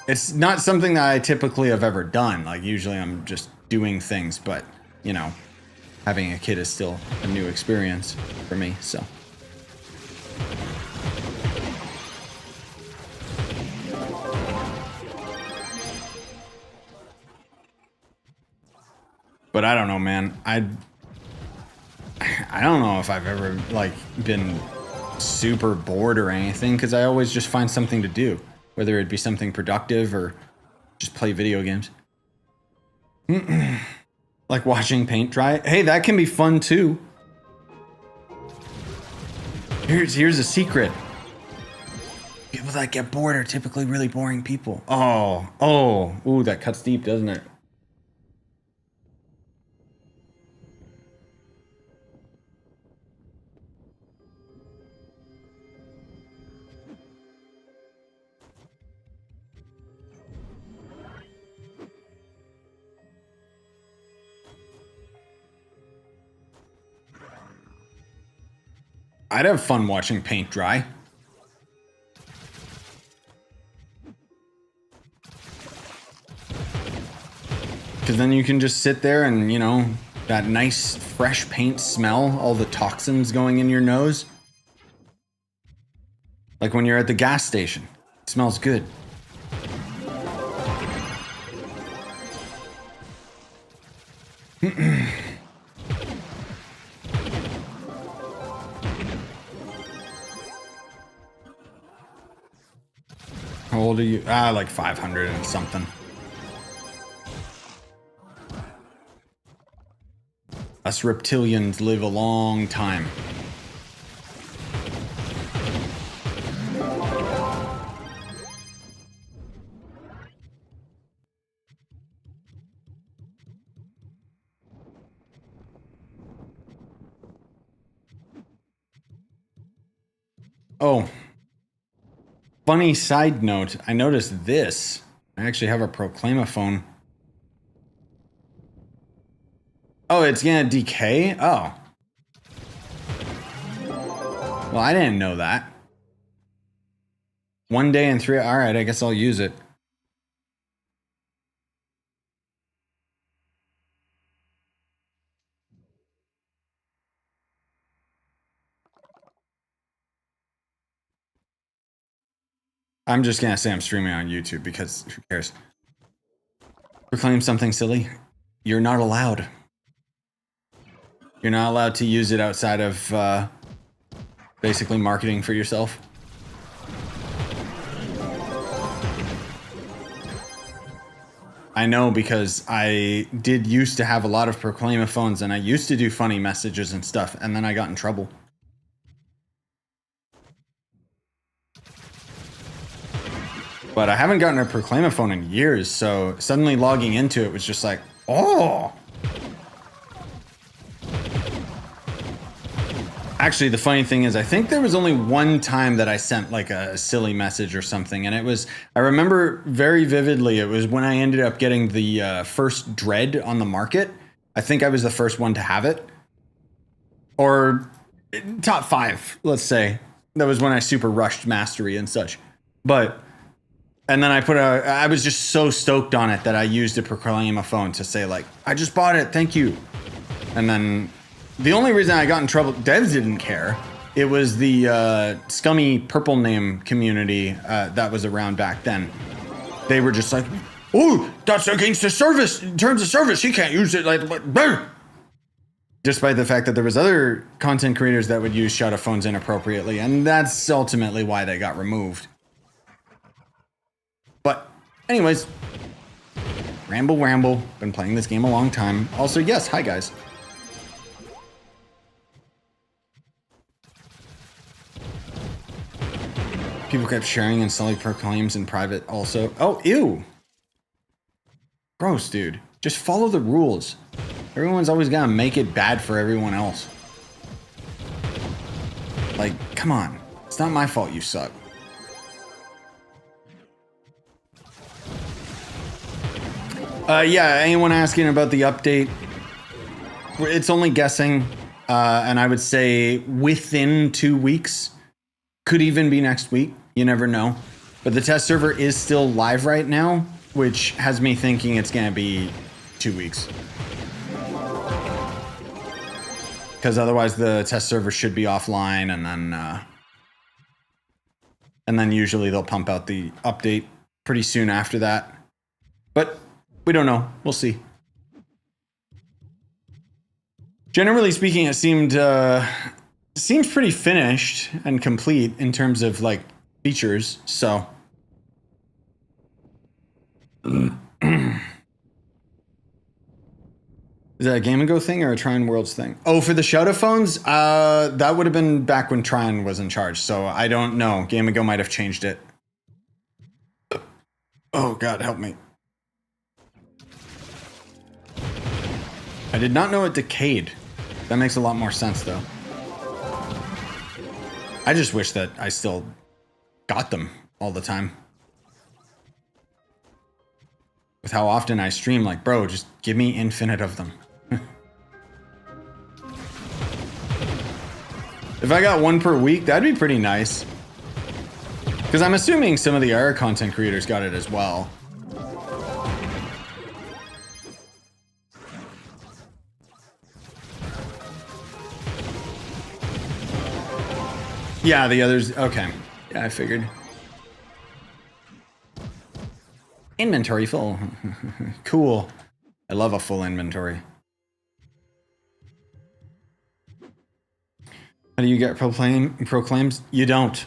It's not something that I typically have ever done. Like usually I'm just doing things, but you know, having a kid is still a new experience for me, so. But I don't know, man. I don't know if I've ever like been super bored or anything, because I always just find something to do, whether it be something productive or just play video games. Like watching paint dry. Hey, that can be fun too. Here's a secret. People that get bored are typically really boring people. Ooh, that cuts deep, doesn't it? I'd have fun watching paint dry. Because then you can just sit there and, you know, that nice fresh paint smell, all the toxins going in your nose. Like when you're at the gas station. It smells good. How old are you? Like 500 and something. Us reptilians live a long time. Oh. Funny side note, I noticed this. I actually have a Proclamaphone. Oh, it's gonna decay? Oh. Well, I didn't know that. 1 day and 3... Alright, I guess I'll use it. I'm just gonna say I'm streaming on YouTube because who cares? Proclaim something silly. You're not allowed. You're not allowed to use it outside of basically marketing for yourself. I know, because I did used to have a lot of Proclamaphones and I used to do funny messages and stuff, and then I got in trouble. But I haven't gotten a Proclamaphone in years, so suddenly logging into it was just like, oh! Actually, the funny thing is, I think there was only one time that I sent like a silly message or something, and it was, I remember very vividly, it was when I ended up getting the first Dread on the market. I think I was the first one to have it. Or top 5, let's say. That was when I super rushed Mastery and such. But, and then I was just so stoked on it that I used a Proclaim a phone to say like, I just bought it, thank you. And then the only reason I got in trouble, devs didn't care. It was the scummy purple name community that was around back then. They were just like, oh, that's against the service, in terms of service, you can't use it like, despite the fact that there was other content creators that would use shadow phones inappropriately, and that's ultimately why they got removed. But anyways, ramble, been playing this game a long time. Also, yes, hi guys. People kept sharing and selling proclaims in private also. Oh, ew. Gross, dude. Just follow the rules. Everyone's always gonna make it bad for everyone else. Like, come on. It's not my fault you suck. Yeah, anyone asking about the update? It's only guessing, and I would say within 2 weeks. Could even be next week. You never know. But the test server is still live right now, which has me thinking it's going to be 2 weeks. Because otherwise the test server should be offline, and then usually they'll pump out the update pretty soon after that. But we don't know. We'll see. Generally speaking, it seems pretty finished and complete in terms of like features, so is that a Game & Go thing or a Trion Worlds thing? Oh, for the Shadow phones, that would have been back when Trion was in charge, so I don't know. Game & Go might have changed it. Oh God, help me. I did not know it decayed. That makes a lot more sense though. I just wish that I still got them all the time. With how often I stream, like, bro, just give me infinite of them. If I got one per week, that'd be pretty nice. Because I'm assuming some of the other content creators got it as well. Yeah, the others, okay. Yeah, I figured. Inventory full. Cool. I love a full inventory. How do you get proclaims? You don't.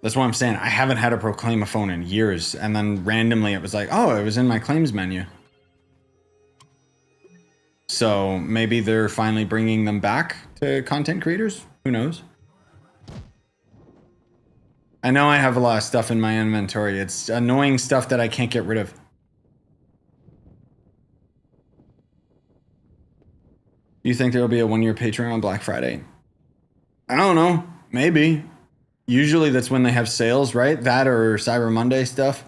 That's what I'm saying. I haven't had a proclaim a phone in years, and then randomly it was like, oh, it was in my claims menu. So maybe they're finally bringing them back to content creators. Who knows? I know I have a lot of stuff in my inventory. It's annoying stuff that I can't get rid of. Do you think there will be a 1-year Patreon on Black Friday? I don't know. Maybe. Usually that's when they have sales, right? That or Cyber Monday stuff.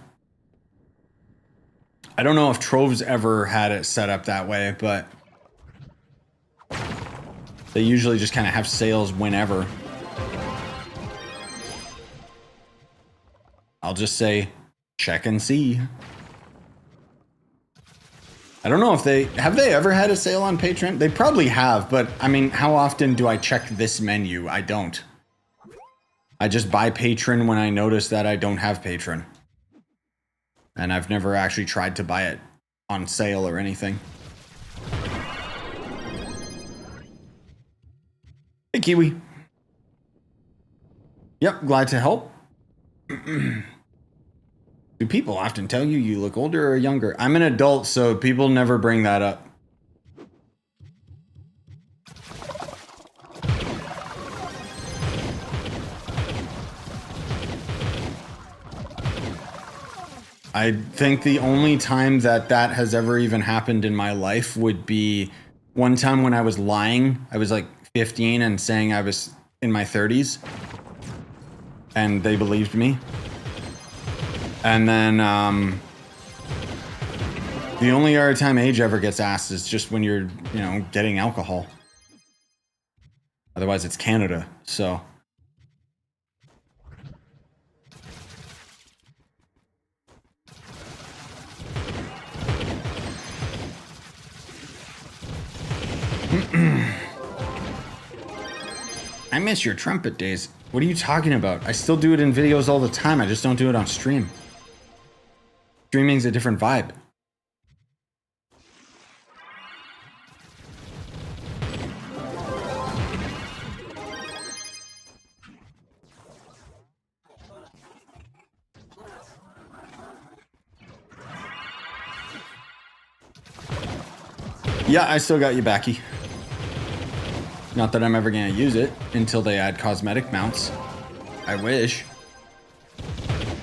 I don't know if Trove's ever had it set up that way, but they usually just kind of have sales whenever. I'll just say, check and see. I don't know if have they ever had a sale on Patreon? They probably have, but I mean, how often do I check this menu? I don't. I just buy Patron when I notice that I don't have Patron. And I've never actually tried to buy it on sale or anything. Hey, Kiwi. Yep, glad to help. Do people often tell you you look older or younger? I'm an adult, so people never bring that up. I think the only time that has ever even happened in my life would be One time when I was lying, I was like 15 and saying I was in my 30s. And they believed me. And then the only other time age ever gets asked is just when you're, you know, getting alcohol. Otherwise, it's Canada, so. I miss your trumpet days. What are you talking about? I still do it in videos all the time. I just don't do it on stream. Streaming's a different vibe. Yeah, I still got you backy. Not that I'm ever gonna use it until they add cosmetic mounts. I wish.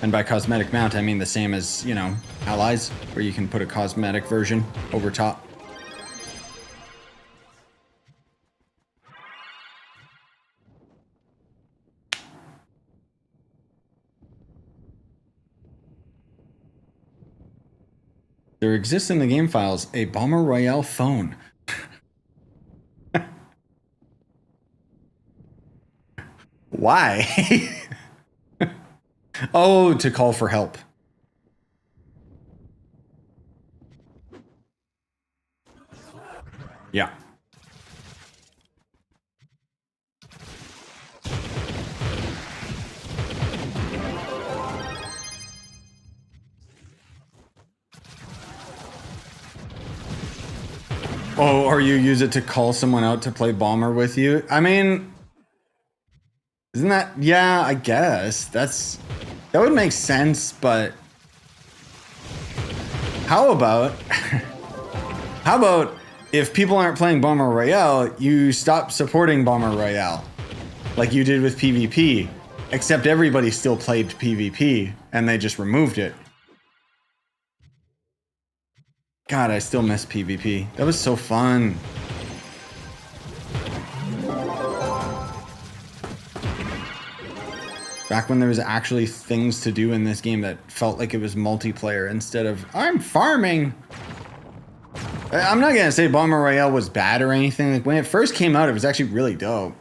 And by cosmetic mount, I mean the same as, you know, allies, where you can put a cosmetic version over top. There exists in the game files a Bomber Royale phone. Why? Oh, to call for help. Yeah. Oh, or you use it to call someone out to play Bomber with you? I mean, isn't that... Yeah, I guess. That would make sense, but... How about... How about if people aren't playing Bomber Royale, you stop supporting Bomber Royale? Like you did with PvP. Except everybody still played PvP, and they just removed it. God, I still miss PvP. That was so fun. Back when there was actually things to do in this game that felt like it was multiplayer instead of, I'm farming. I'm not gonna say Bomber Royale was bad or anything. Like when it first came out, it was actually really dope.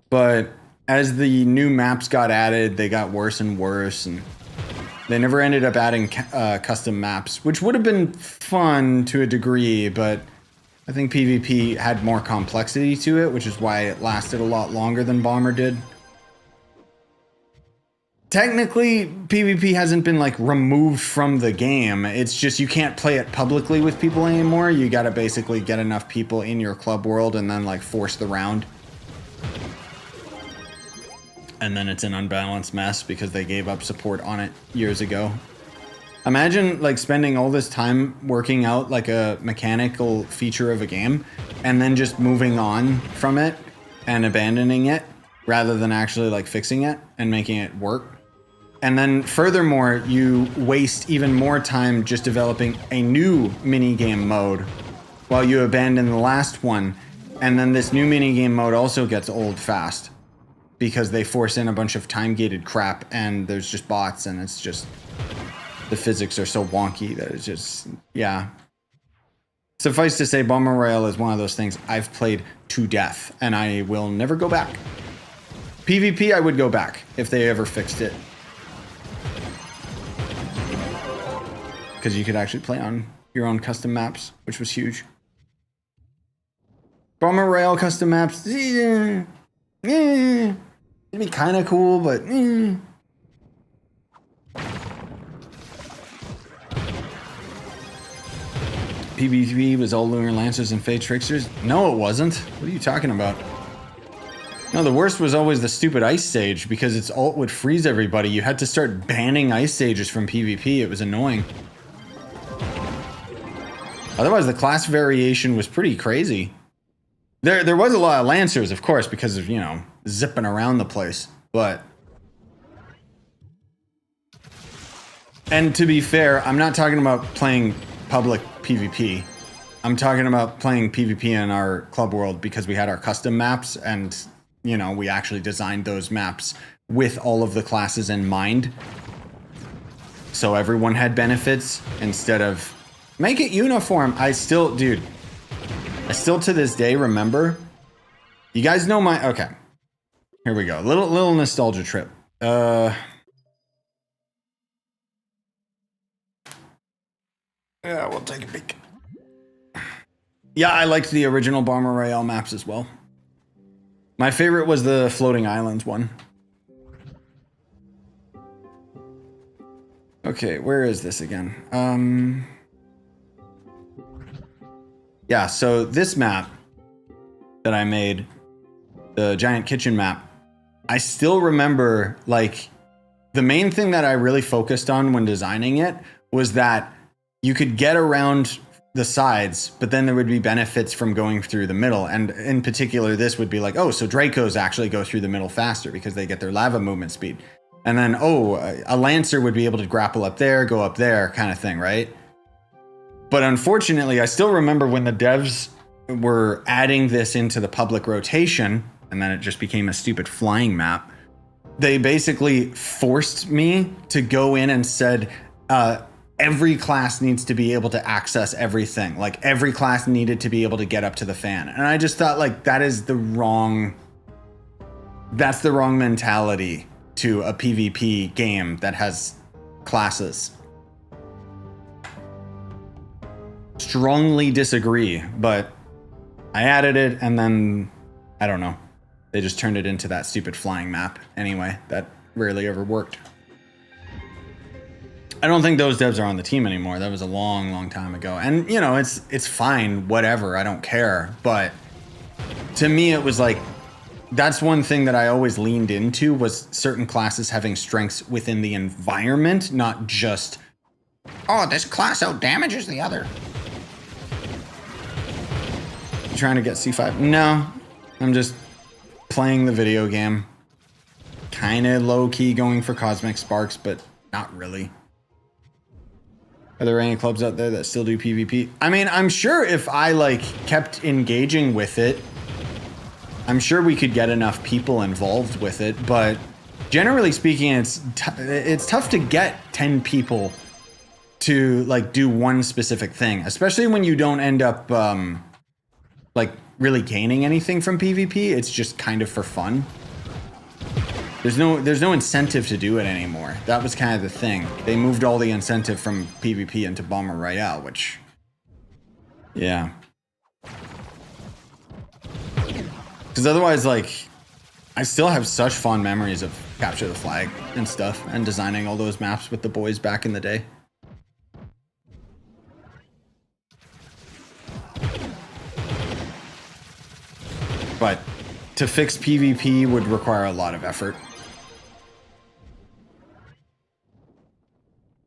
But as the new maps got added, they got worse and worse, and they never ended up adding custom maps, which would have been fun to a degree, but I think PvP had more complexity to it, which is why it lasted a lot longer than Bomber did. Technically, PvP hasn't been like removed from the game. It's just you can't play it publicly with people anymore. You gotta basically get enough people in your club world and then like force the round. And then it's an unbalanced mess because they gave up support on it years ago. Imagine like spending all this time working out like a mechanical feature of a game and then just moving on from it and abandoning it rather than actually like fixing it and making it work. And then furthermore, you waste even more time just developing a new minigame mode while you abandon the last one. And then this new minigame mode also gets old fast because they force in a bunch of time-gated crap and there's just bots and it's just... The physics are so wonky that it's just... Yeah. Suffice to say, Bomber Royale is one of those things I've played to death and I will never go back. PvP, I would go back if they ever fixed it. Because you could actually play on your own custom maps, which was huge. Bomber Royale custom maps, it'd be kind of cool, but PvP was all Lunar Lancers and Fey Tricksters? No, it wasn't. What are you talking about? No, the worst was always the stupid Ice Sage, because its ult would freeze everybody. You had to start banning Ice Sages from PvP. It was annoying. Otherwise, the class variation was pretty crazy. There was a lot of Lancers, of course, because of, you know, zipping around the place. But... And to be fair, I'm not talking about playing public PvP. I'm talking about playing PvP in our club world because we had our custom maps and, you know, we actually designed those maps with all of the classes in mind. So everyone had benefits instead of make it uniform. I still, dude, I still to this day remember. You guys know my, okay. Here we go. Little nostalgia trip. Yeah, we'll take a peek. Yeah, I liked the original Bomber Royale maps as well. My favorite was the Floating Islands one. Okay, where is this again? Yeah, so this map that I made, the giant kitchen map, I still remember, like, the main thing that I really focused on when designing it was that you could get around the sides, but then there would be benefits from going through the middle. And in particular, this would be like, oh, so Dracos actually go through the middle faster because they get their lava movement speed. And then, oh, a Lancer would be able to grapple up there, go up there, kind of thing, right? But unfortunately, I still remember when the devs were adding this into the public rotation, and then it just became a stupid flying map. They basically forced me to go in and said, every class needs to be able to access everything. Like every class needed to be able to get up to the fan. And I just thought like that's the wrong mentality to a PvP game that has classes. Strongly disagree, but I added it and then, I don't know. They just turned it into that stupid flying map anyway. That rarely ever worked. I don't think those devs are on the team anymore. That was a long time ago. And, you know, it's fine, whatever. I don't care. But to me, it was like, that's one thing that I always leaned into was certain classes having strengths within the environment, not just, oh, this class out damages the other. You trying to get C5? No, I'm just playing the video game. Kind of low-key going for Cosmic Sparks, but not really. Are there any clubs out there that still do PvP? I mean, I'm sure if I like kept engaging with it, I'm sure we could get enough people involved with it, but generally speaking, it's tough to get 10 people to like do one specific thing, especially when you don't end up like really gaining anything from PvP. It's just kind of for fun. There's no incentive to do it anymore. That was kind of the thing. They moved all the incentive from PvP into Bomber Royale, which, yeah. Because otherwise, like, I still have such fond memories of Capture the Flag and stuff, and designing all those maps with the boys back in the day. But to fix PvP would require a lot of effort.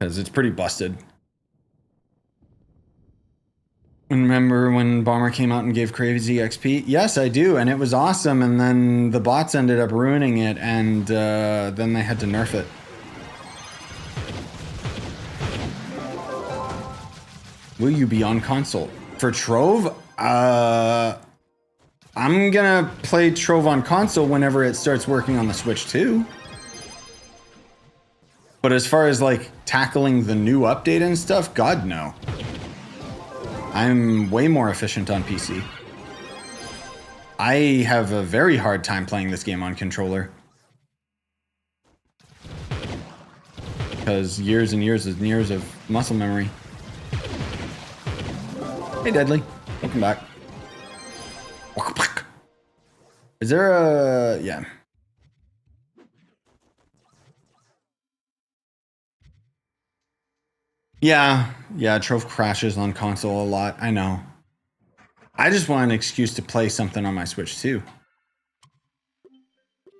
Because it's pretty busted. Remember when Bomber came out and gave crazy XP? Yes, I do, and it was awesome, and then the bots ended up ruining it, and then they had to nerf it. Will you be on console? For Trove? I'm gonna play Trove on console whenever it starts working on the Switch too. But as far as like tackling the new update and stuff, God no. I'm way more efficient on PC. I have a very hard time playing this game on controller. Because years and years and years of muscle memory. Hey Deadly, welcome back. Is there a... yeah. Yeah, Trove crashes on console a lot, I know. I just want an excuse to play something on my Switch too.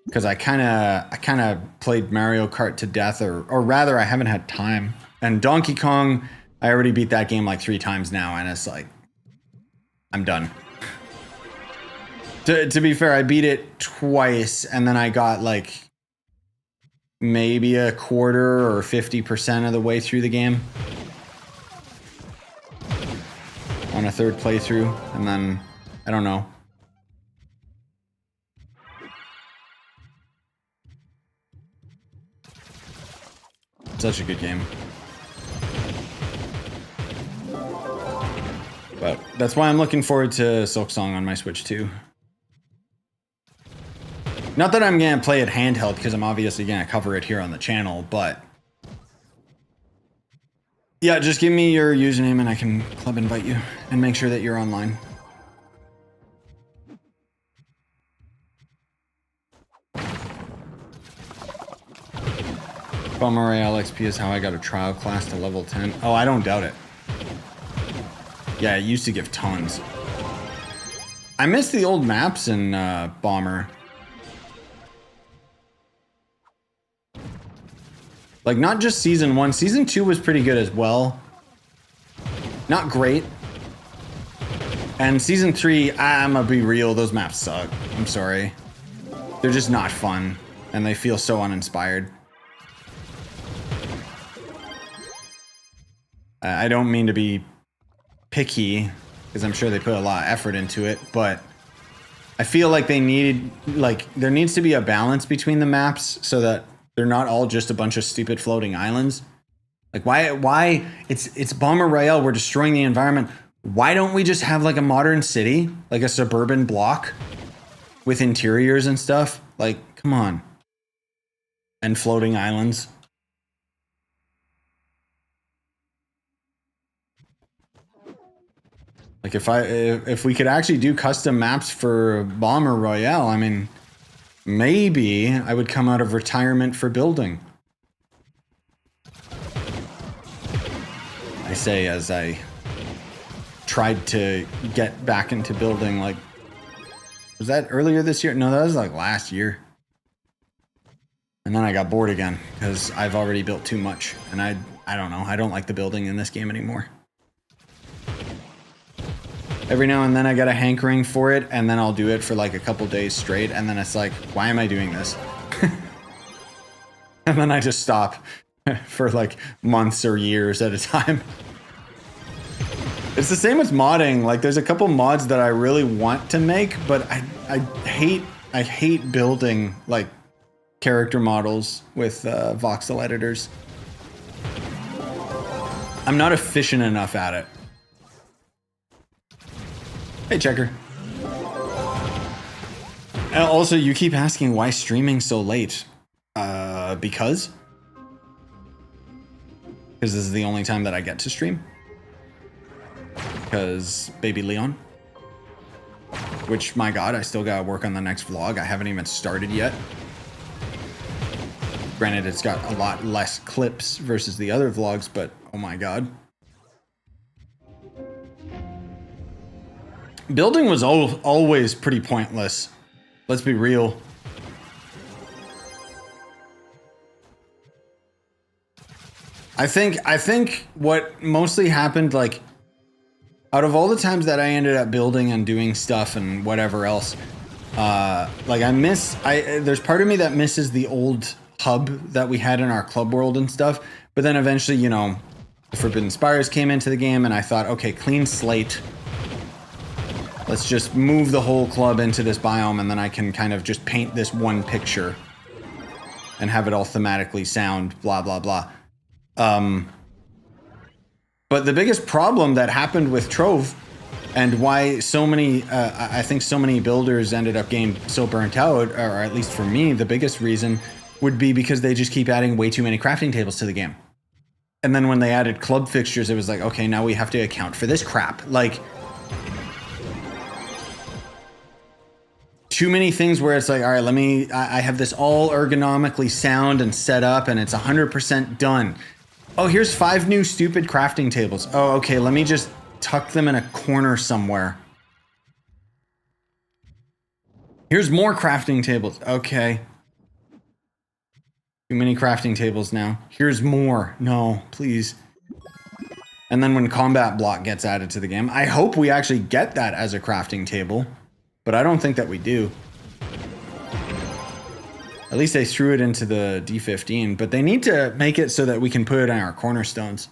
Because I kinda played Mario Kart to death, or rather I haven't had time. And Donkey Kong, I already beat that game like 3 times now, and it's like, I'm done. To be fair, I beat it twice, and then I got like maybe a quarter or 50% of the way through the game. On on a third playthrough, and then, I don't know. Such a good game. But that's why I'm looking forward to Silksong on my Switch too. Not that I'm gonna play it handheld, because I'm obviously gonna cover it here on the channel, but yeah, just give me your username and I can club invite you and make sure that you're online. Bomber Royale XP is how I got a trial class to level 10. Oh, I don't doubt it. Yeah, it used to give tons. I miss the old maps in Bomber. Like, not just Season 1. Season 2 was pretty good as well. Not great. And Season 3, I'm gonna be real, those maps suck. I'm sorry. They're just not fun. And they feel so uninspired. I don't mean to be picky, because I'm sure they put a lot of effort into it, but I feel like they needed, like, there needs to be a balance between the maps so that they're not all just a bunch of stupid floating islands. Like, why it's Bomber Royale, we're destroying the environment. Why don't we just have like a modern city, like a suburban block with interiors and stuff? Like, come on. And floating islands. Like, if we could actually do custom maps for Bomber Royale, I mean, maybe I would come out of retirement for building. I say as I tried to get back into building, like, was that earlier this year? No, that was like last year. And then I got bored again because I've already built too much. And I don't know, I don't like the building in this game anymore. Every now and then I get a hankering for it, and then I'll do it for like a couple days straight, and then it's like, why am I doing this? And then I just stop for like months or years at a time. It's the same with modding. Like, there's a couple mods that I really want to make, but I hate building like character models with voxel editors. I'm not efficient enough at it. Hey, Checker. Also, you keep asking why streaming so late. Because this is the only time that I get to stream. Because baby Leon. Which, my god, I still gotta work on the next vlog. I haven't even started yet. Granted, it's got a lot less clips versus the other vlogs, but oh my god. Building was always pretty pointless. Let's be real. I think what mostly happened, like, out of all the times that I ended up building and doing stuff and whatever else, like, there's part of me that misses the old hub that we had in our club world and stuff. But then eventually, you know, the Forbidden Spires came into the game, and I thought, okay, clean slate. Let's just move the whole club into this biome, and then I can kind of just paint this one picture and have it all thematically sound, blah, blah, blah. But the biggest problem that happened with Trove, and why so many, I think so many builders ended up getting so burnt out, or at least for me, the biggest reason would be because they just keep adding way too many crafting tables to the game. And then when they added club fixtures, it was like, okay, now we have to account for this crap. Like, too many things where it's like, all right, I have this all ergonomically sound and set up, and it's 100% done. Oh, here's 5 new stupid crafting tables. Oh, okay, let me just tuck them in a corner somewhere. Here's more crafting tables. Okay. Too many crafting tables now. Here's more. No, please. And then when combat block gets added to the game, I hope we actually get that as a crafting table. But I don't think that we do. At least they threw it into the D15, but they need to make it so that we can put it on our cornerstones.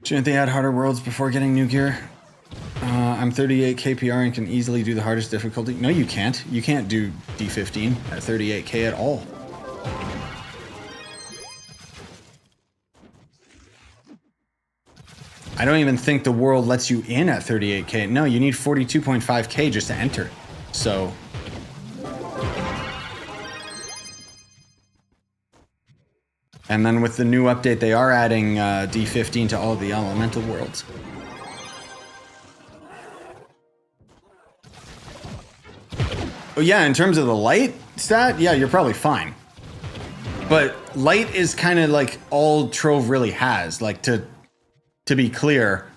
Shouldn't they add harder worlds before getting new gear? I'm 38 KPR and can easily do the hardest difficulty. No, you can't. You can't do D15 at 38k at all. I don't even think the world lets you in at 38k. No, you need 42.5k just to enter. So... And then with the new update, they are adding D15 to all the elemental worlds. Oh yeah, in terms of the light stat, yeah, you're probably fine. But light is kind of like all Trove really has. Like to be clear,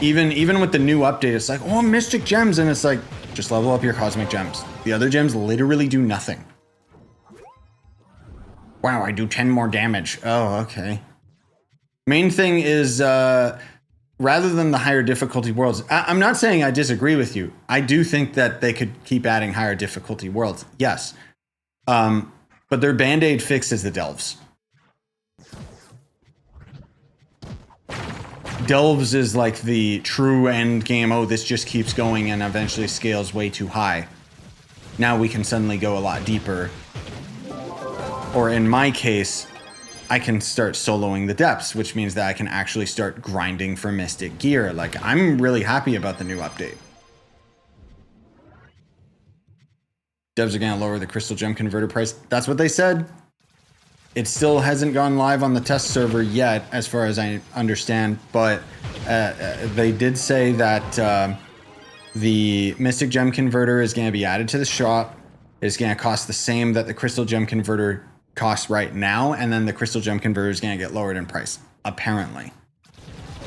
even with the new update, it's like, oh, mystic gems, and it's like, just level up your cosmic gems. The other gems literally do nothing. Wow, I do 10 more damage. Oh, okay. Main thing is, rather than the higher difficulty worlds, I'm not saying I disagree with you. I do think that they could keep adding higher difficulty worlds. Yes. But their band-aid fix is the delves. Delves is like the true end game. Oh, this just keeps going and eventually scales way too high. Now we can suddenly go a lot deeper. Or in my case, I can start soloing the depths, which means that I can actually start grinding for mystic gear. Like, I'm really happy about the new update. Devs are gonna lower the crystal gem converter price. That's what they said. It still hasn't gone live on the test server yet, as far as I understand, but they did say that the mystic gem converter is gonna be added to the shop. It's gonna cost the same that the crystal gem converter costs right now, and then the crystal gem converter is going to get lowered in price, apparently.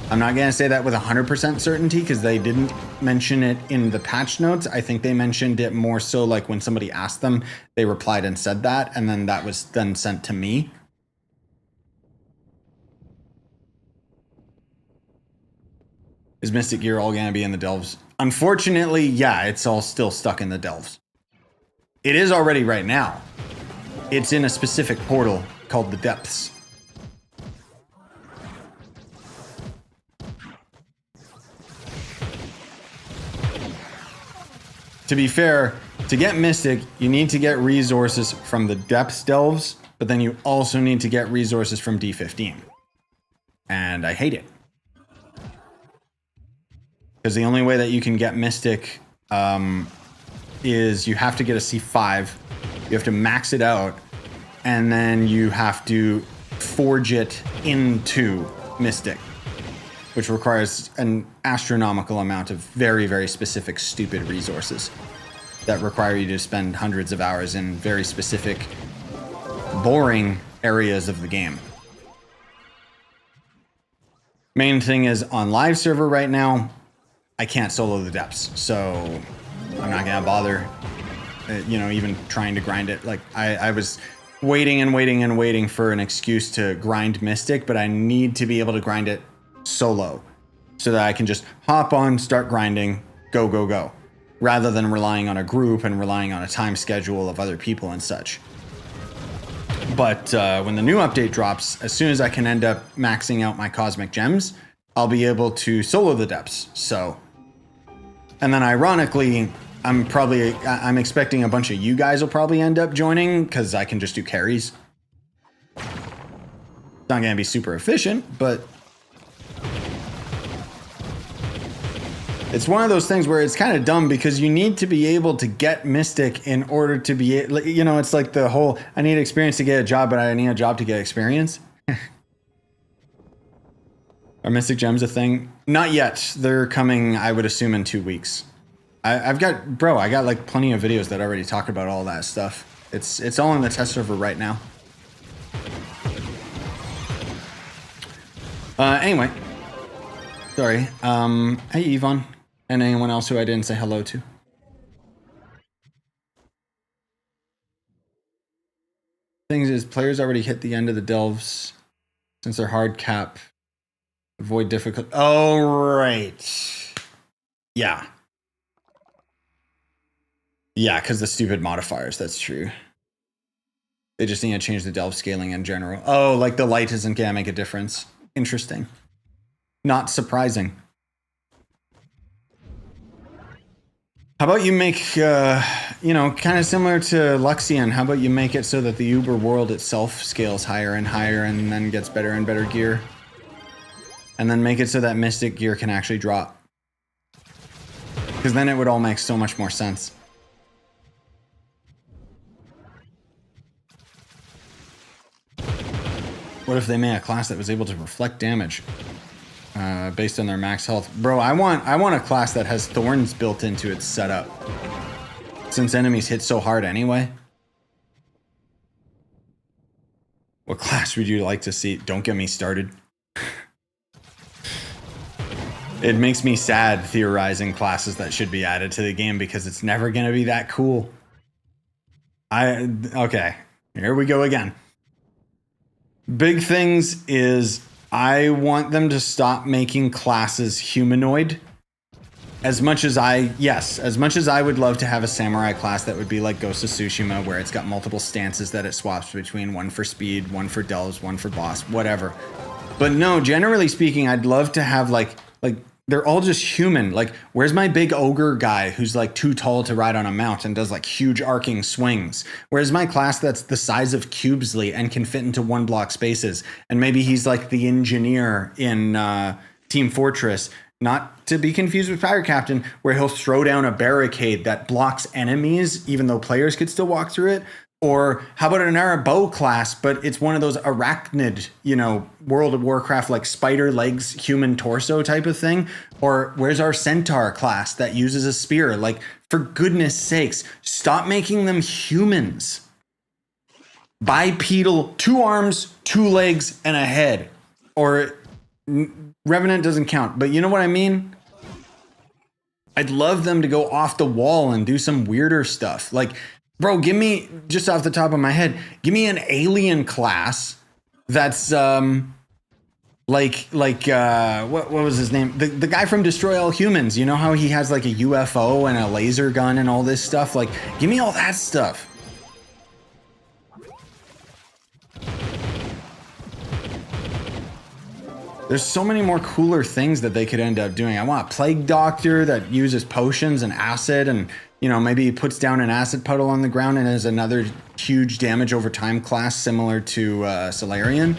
I'm not going to say that with 100% certainty because they didn't mention it in the patch notes. I think they mentioned it more so like when somebody asked them, they replied and said that, and then that was then sent to me. Is Mystic Gear all going to be in the Delves? Unfortunately, yeah, it's all still stuck in the Delves. It is already right now. It's in a specific portal called the Depths. To be fair, to get Mystic, you need to get resources from the Depths Delves, but then you also need to get resources from D15. And I hate it. Because the only way that you can get Mystic is you have to get a C5. You have to max it out, and then you have to forge it into Mystic, which requires an astronomical amount of very, very specific, stupid resources that require you to spend hundreds of hours in very specific, boring areas of the game. Main thing is, on live server right now, I can't solo the depths, so I'm not gonna bother. You know, even trying to grind it. Like, I was waiting and waiting and waiting for an excuse to grind Mystic, but I need to be able to grind it solo so that I can just hop on, start grinding, go, go, go, rather than relying on a group and relying on a time schedule of other people and such. But when the new update drops, as soon as I can end up maxing out my cosmic gems, I'll be able to solo the depths. So, and then ironically, I'm expecting a bunch of you guys will probably end up joining because I can just do carries. It's not going to be super efficient, but it's one of those things where it's kind of dumb because you need to be able to get Mystic in order to be, you know, it's like the whole, I need experience to get a job, but I need a job to get experience. Are Mystic Gems a thing? Not yet. They're coming, I would assume, in 2 weeks. I got like plenty of videos that already talk about all that stuff. It's all in the test server right now. Anyway. Sorry. Hey, Yvonne. And anyone else who I didn't say hello to. Things is, players already hit the end of the delves since they're hard cap. Avoid difficult. Oh, right. Yeah. Yeah, because the stupid modifiers, that's true. They just need to change the delve scaling in general. Oh, like the light isn't going to make a difference. Interesting. not surprising. How about you make, you know, kind of similar to Luxian, how about you make it so that the Uber world itself scales higher and higher and then gets better and better gear? And then make it so that Mystic gear can actually drop. Because then it would all make so much more sense. What if they made a class that was able to reflect damage? Based on their max health. Bro, I want a class that has thorns built into its setup. Since enemies hit so hard anyway. What class would you like to see? Don't get me started. It makes me sad theorizing classes that should be added to the game because it's never gonna be that cool. Okay, here we go again. Big things is I want them to stop making classes humanoid. As much as I would love to have a samurai class that would be like Ghost of Tsushima, where it's got multiple stances that it swaps between, one for speed, one for delves, one for boss, whatever. But no, generally speaking, I'd love to have like they're all just human. Like, where's my big ogre guy who's like too tall to ride on a mount and does like huge arcing swings? Where's my class that's the size of Cubesley and can fit into 1-block spaces? And maybe he's like the engineer in Team Fortress, not to be confused with Fire Captain, where he'll throw down a barricade that blocks enemies, even though players could still walk through it. Or how about an Arabo class, but it's one of those arachnid, you know, World of Warcraft, like spider legs, human torso type of thing? Or where's our centaur class that uses a spear? Like, for goodness sakes, stop making them humans. Bipedal, 2 arms, 2 legs, and a head. Or Revenant doesn't count, but you know what I mean? I'd love them to go off the wall and do some weirder stuff. Like, bro, give me, just off the top of my head, give me an alien class that's what was his name? The guy from Destroy All Humans. You know how he has like a UFO and a laser gun and all this stuff? Like, give me all that stuff. There's so many more cooler things that they could end up doing. I want a Plague Doctor that uses potions and acid, and, you know, maybe he puts down an acid puddle on the ground and is another huge damage over time class similar to Solarian.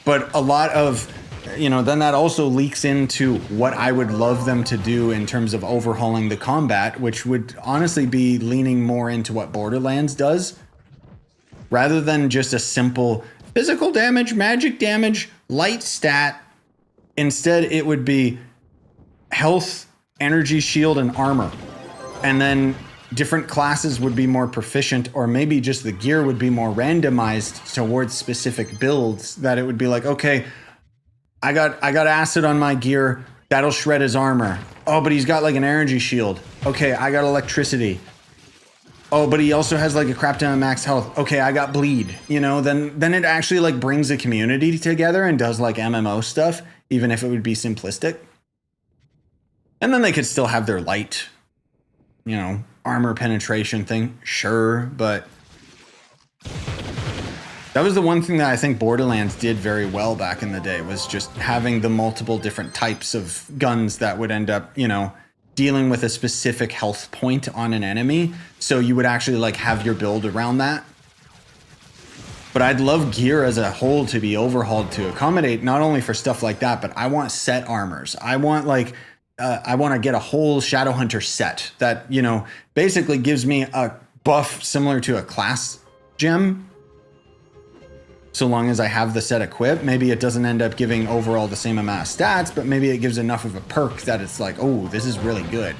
But a lot of, you know, then that also leaks into what I would love them to do in terms of overhauling the combat, which would honestly be leaning more into what Borderlands does, rather than just a simple physical damage, magic damage, light stat. Instead, it would be health, energy, shield, and armor. And then different classes would be more proficient, or maybe just the gear would be more randomized towards specific builds, that it would be like, okay, I got acid on my gear, that'll shred his armor. Oh, but he's got like an energy shield. Okay, I got electricity. Oh, but he also has like a crap ton of max health. Okay, I got bleed. You know, then it actually like brings a community together and does like MMO stuff, even if it would be simplistic. And then they could still have their light, you know, armor penetration thing. Sure, but that was the one thing that I think Borderlands did very well back in the day, was just having the multiple different types of guns that would end up, you know, dealing with a specific health point on an enemy. So you would actually like have your build around that. But I'd love gear as a whole to be overhauled to accommodate not only for stuff like that, but I want set armors. I want like, I want to get a whole Shadowhunter set that, you know, basically gives me a buff similar to a class gem. So long as I have the set equipped. Maybe it doesn't end up giving overall the same amount of stats, but maybe it gives enough of a perk that it's like, oh, this is really good.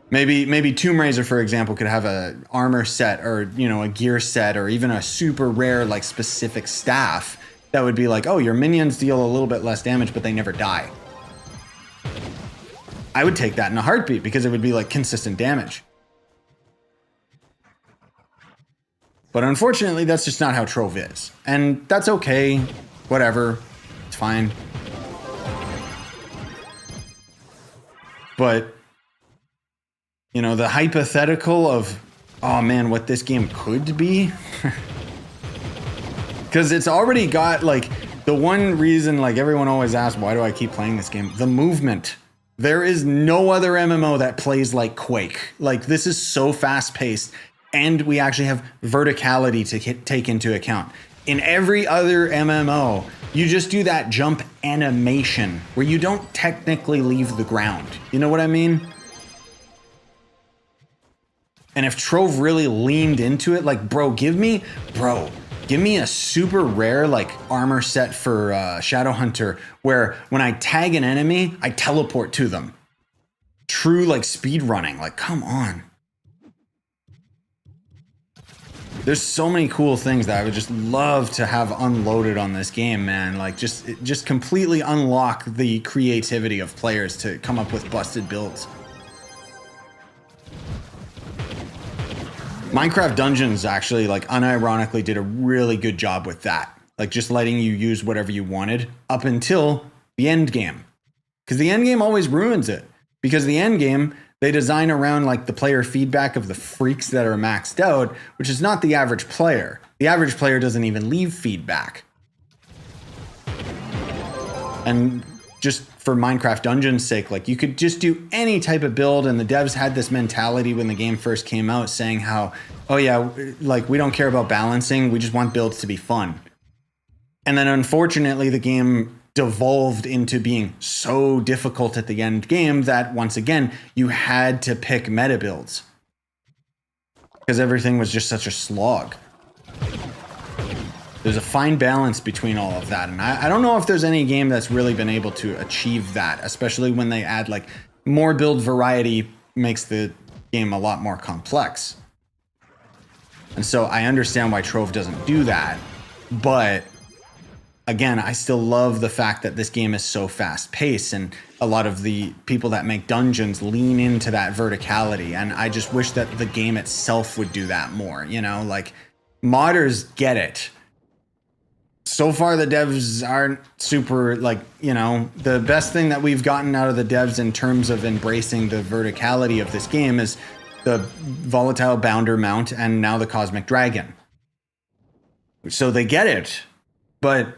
Maybe Tomb Raider, for example, could have a armor set, or, you know, a gear set, or even a super rare, like, specific staff that would be like, oh, your minions deal a little bit less damage, but they never die. I would take that in a heartbeat, because it would be like consistent damage. But unfortunately, that's just not how Trove is. And that's okay. Whatever. It's fine. But, you know, the hypothetical of, oh man, what this game could be. Because it's already got, like, The one reason, like everyone always asks, why do I keep playing this game? The movement. There is no other MMO that plays like Quake. Like this is so fast paced, and we actually have verticality to take into account. In every other MMO, you just do that jump animation where you don't technically leave the ground. You know what I mean? And if Trove really leaned into it, like, give me a super rare, like, armor set for Shadowhunter where when I tag an enemy, I teleport to them. True, like, speed running. Like, come on. There's so many cool things that I would just love to have unloaded on this game, man. Like, just completely unlock the creativity of players to come up with busted builds. Minecraft Dungeons actually, like, unironically did a really good job with that. Like, just letting you use whatever you wanted up until the end game. Because the end game always ruins it. Because the end game, they design around, like, the player feedback of the freaks that are maxed out, which is not the average player. The average player doesn't even leave feedback. And just for Minecraft Dungeons' sake, like, you could just do any type of build, and the devs had this mentality when the game first came out saying how, oh yeah, like, we don't care about balancing, we just want builds to be fun. And then unfortunately the game devolved into being so difficult at the end game that once again, you had to pick meta builds. Because everything was just such a slog. There's a fine balance between all of that. And I don't know if there's any game that's really been able to achieve that, especially when they add, like, more build variety makes the game a lot more complex. And so I understand why Trove doesn't do that. But again, I still love the fact that this game is so fast paced, and a lot of the people that make dungeons lean into that verticality. And I just wish that the game itself would do that more, you know, like, modders get it. So far, the devs aren't super, like, you know, the best thing that we've gotten out of the devs in terms of embracing the verticality of this game is the volatile bounder mount and now the cosmic dragon. So they get it, but,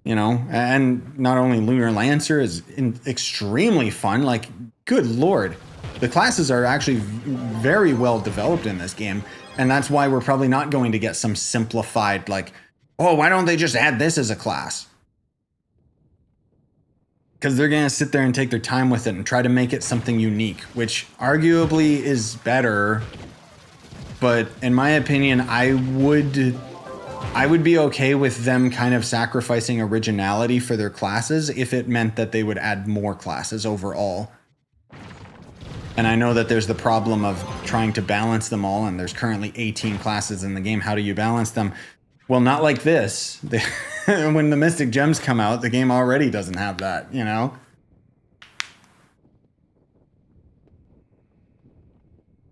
you know, and not only Lunar Lancer is extremely fun, like, good lord. The classes are actually very well developed in this game, and that's why we're probably not going to get some simplified, like, oh, why don't they just add this as a class? Because they're going to sit there and take their time with it and try to make it something unique, which arguably is better. But in my opinion, I would be okay with them kind of sacrificing originality for their classes if it meant that they would add more classes overall. And I know that there's the problem of trying to balance them all, and there's currently 18 classes in the game. How do you balance them? Well, not like this. When the Mystic Gems come out, the game already doesn't have that, you know?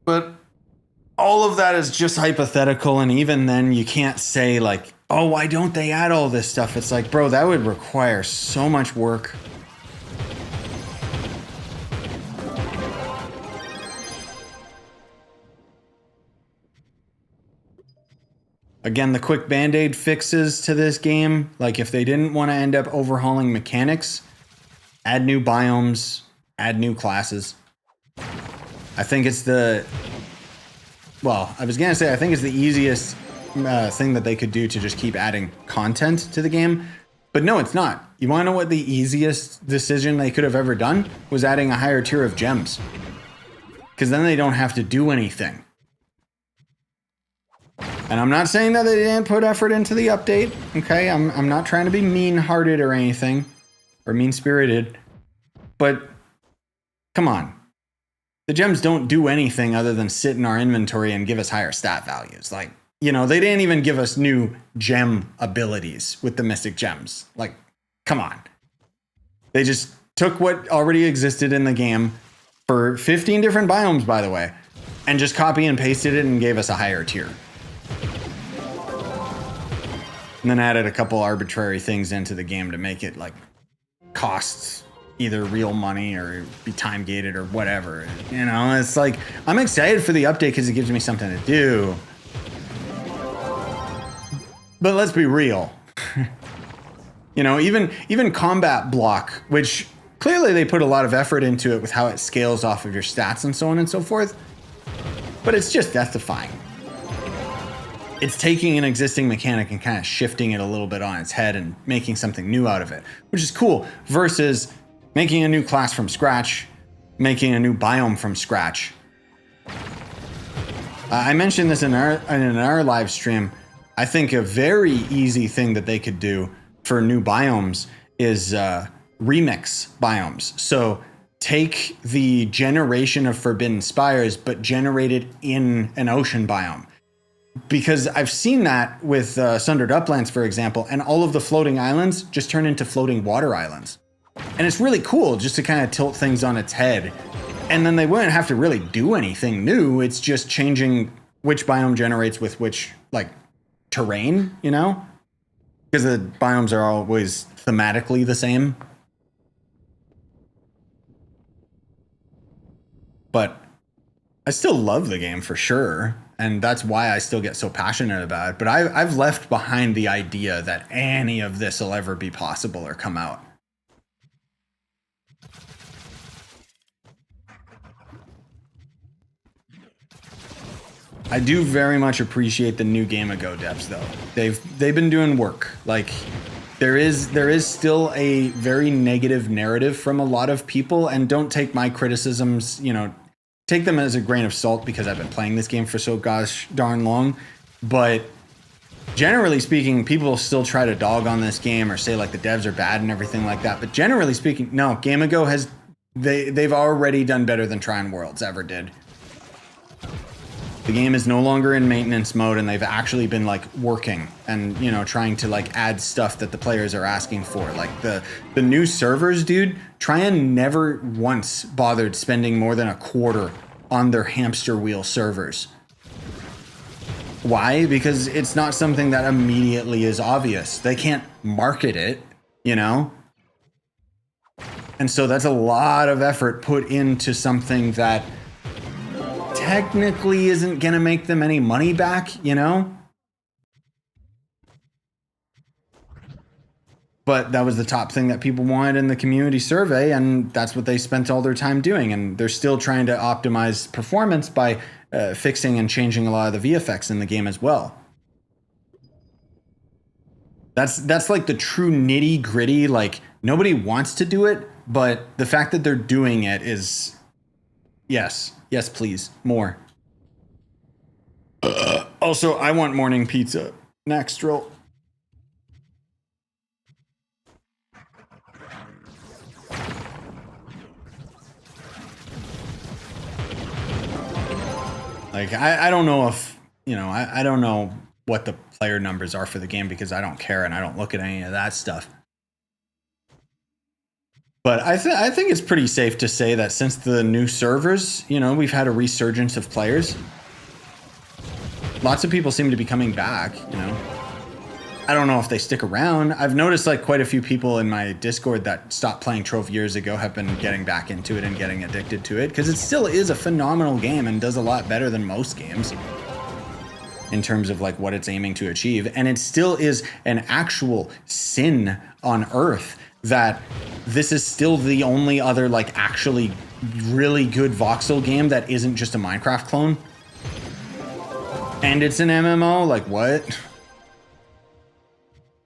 But all of that is just hypothetical, and even then you can't say, like, oh, why don't they add all this stuff? It's like, bro, that would require so much work. Again, the quick band-aid fixes to this game, like if they didn't want to end up overhauling mechanics, add new biomes, add new classes. I think it's the... Well, I was going to say, I think it's the easiest thing that they could do to just keep adding content to the game. But no, it's not. You want to know what the easiest decision they could have ever done? Was adding a higher tier of gems. Because then they don't have to do anything. And I'm not saying that they didn't put effort into the update, okay? I'm not trying to be mean-hearted or anything, or mean-spirited, but come on. The gems don't do anything other than sit in our inventory and give us higher stat values. Like, you know, they didn't even give us new gem abilities with the Mystic Gems. Like, come on. They just took what already existed in the game for 15 different biomes, by the way, and just copy and pasted it and gave us a higher tier. And then added a couple arbitrary things into the game to make it, like, costs either real money or be time gated or whatever. You know, it's like, I'm excited for the update because it gives me something to do. But let's be real. You know, even combat block, which clearly they put a lot of effort into it with how it scales off of your stats and so on and so forth. But it's just death defying. It's taking an existing mechanic and kind of shifting it a little bit on its head and making something new out of it, which is cool, versus making a new class from scratch, making a new biome from scratch. I mentioned this in our live stream. I think a very easy thing that they could do for new biomes is remix biomes. So take the generation of Forbidden Spires, but generate it in an ocean biome. Because I've seen that with Sundered Uplands, for example, and all of the floating islands just turn into floating water islands. And it's really cool just to kind of tilt things on its head. And then they wouldn't have to really do anything new. It's just changing which biome generates with which, like, terrain, you know? Because the biomes are always thematically the same. But I still love the game for sure. And that's why I still get so passionate about it. But I've left behind the idea that any of this will ever be possible or come out. I do very much appreciate the new Gameo devs, though. They've been doing work. Like, there is still a very negative narrative from a lot of people, and don't take my criticisms, you know, take them as a grain of salt because I've been playing this game for so gosh darn long. But generally speaking, people still try to dog on this game or say like the devs are bad and everything like that. But generally speaking, no, Gameo has they've already done better than Trion Worlds ever did. The game is no longer in maintenance mode, and they've actually been like working and, you know, trying to like add stuff that the players are asking for. Like the new servers, dude, Trion never once bothered spending more than a quarter on their hamster wheel servers. Why? Because it's not something that immediately is obvious. They can't market it, you know? And so that's a lot of effort put into something that technically isn't gonna make them any money back, you know? But that was the top thing that people wanted in the community survey, and that's what they spent all their time doing. And they're still trying to optimize performance by fixing and changing a lot of the VFX in the game as well. That's like the true nitty gritty. Like, nobody wants to do it, but the fact that they're doing it is, yes, please, more. Also, I want morning pizza. Next roll. Like, I don't know if, you know, I don't know what the player numbers are for the game because I don't care and I don't look at any of that stuff. But I think it's pretty safe to say that since the new servers, you know, we've had a resurgence of players. Lots of people seem to be coming back, you know. I don't know if they stick around. I've noticed like quite a few people in my Discord that stopped playing Trove years ago have been getting back into it and getting addicted to it because it still is a phenomenal game and does a lot better than most games in terms of like what it's aiming to achieve. And it still is an actual sin on Earth that this is still the only other like actually really good voxel game that isn't just a Minecraft clone. And it's an MMO, like what?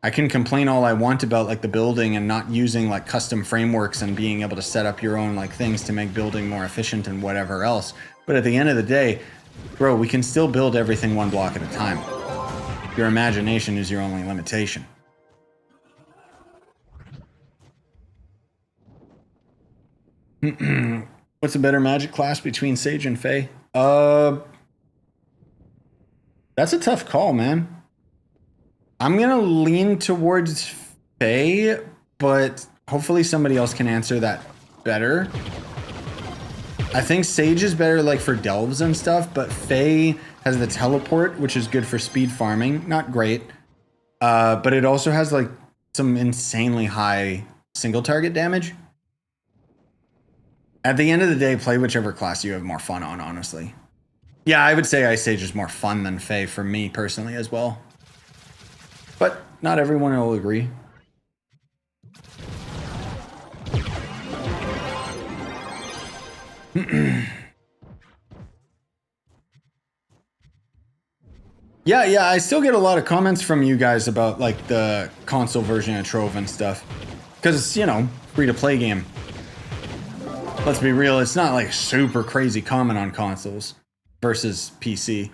I can complain all I want about like the building and not using like custom frameworks and being able to set up your own like things to make building more efficient and whatever else. But at the end of the day, bro, we can still build everything one block at a time. Your imagination is your only limitation. What's a better magic class between Sage and Fae? That's a tough call, man. I'm gonna lean towards Fae, but hopefully somebody else can answer that better. I think Sage is better like for delves and stuff, but Fae has the teleport, which is good for speed farming. Not great, but it also has like some insanely high single target damage. At the end of the day, play whichever class you have more fun on, honestly. Yeah, I would say Ice Sage is more fun than Fae for me personally as well. But not everyone will agree. Yeah, I still get a lot of comments from you guys about like the console version of Trove and stuff. Because it's, you know, free to play game. Let's be real, it's not like super crazy common on consoles versus PC.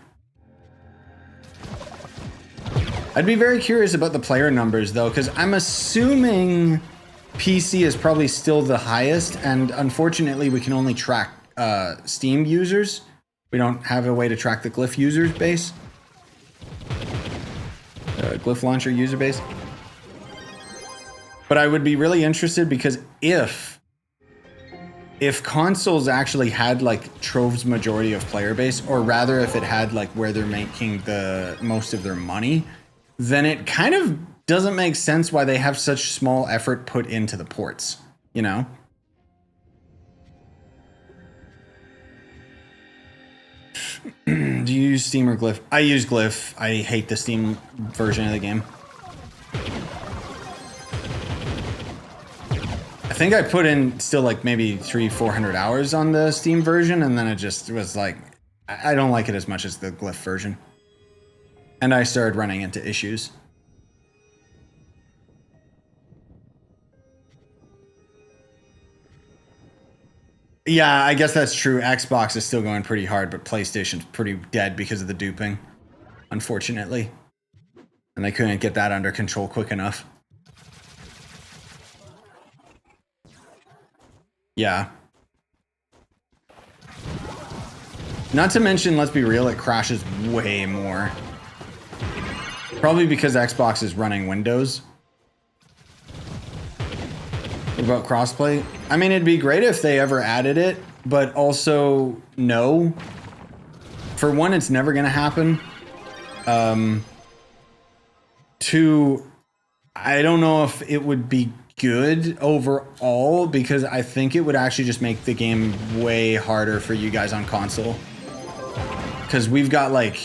I'd be very curious about the player numbers though, because I'm assuming PC is probably still the highest, and unfortunately we can only track Steam users. We don't have a way to track the Glyph users base. Glyph launcher user base. But I would be really interested because if consoles actually had like Trove's majority of player base, or rather if it had like where they're making the most of their money, then it kind of doesn't make sense why they have such small effort put into the ports, you know? Do you use Steam or Glyph? I use Glyph. I hate the Steam version of the game. I think I put in still like maybe 300-400 hours on the Steam version, and then it just was like, I don't like it as much as the Glyph version. And I started running into issues. Yeah, I guess that's true. Xbox is still going pretty hard, but PlayStation's pretty dead because of the duping, unfortunately. And they couldn't get that under control quick enough. Yeah. Not to mention, let's be real, it crashes way more. Probably because Xbox is running Windows. What about crossplay? I mean, it'd be great if they ever added it, but also, no. For one, it's never gonna happen. Two, I don't know if it would be good overall, because I think it would actually just make the game way harder for you guys on console. Because we've got like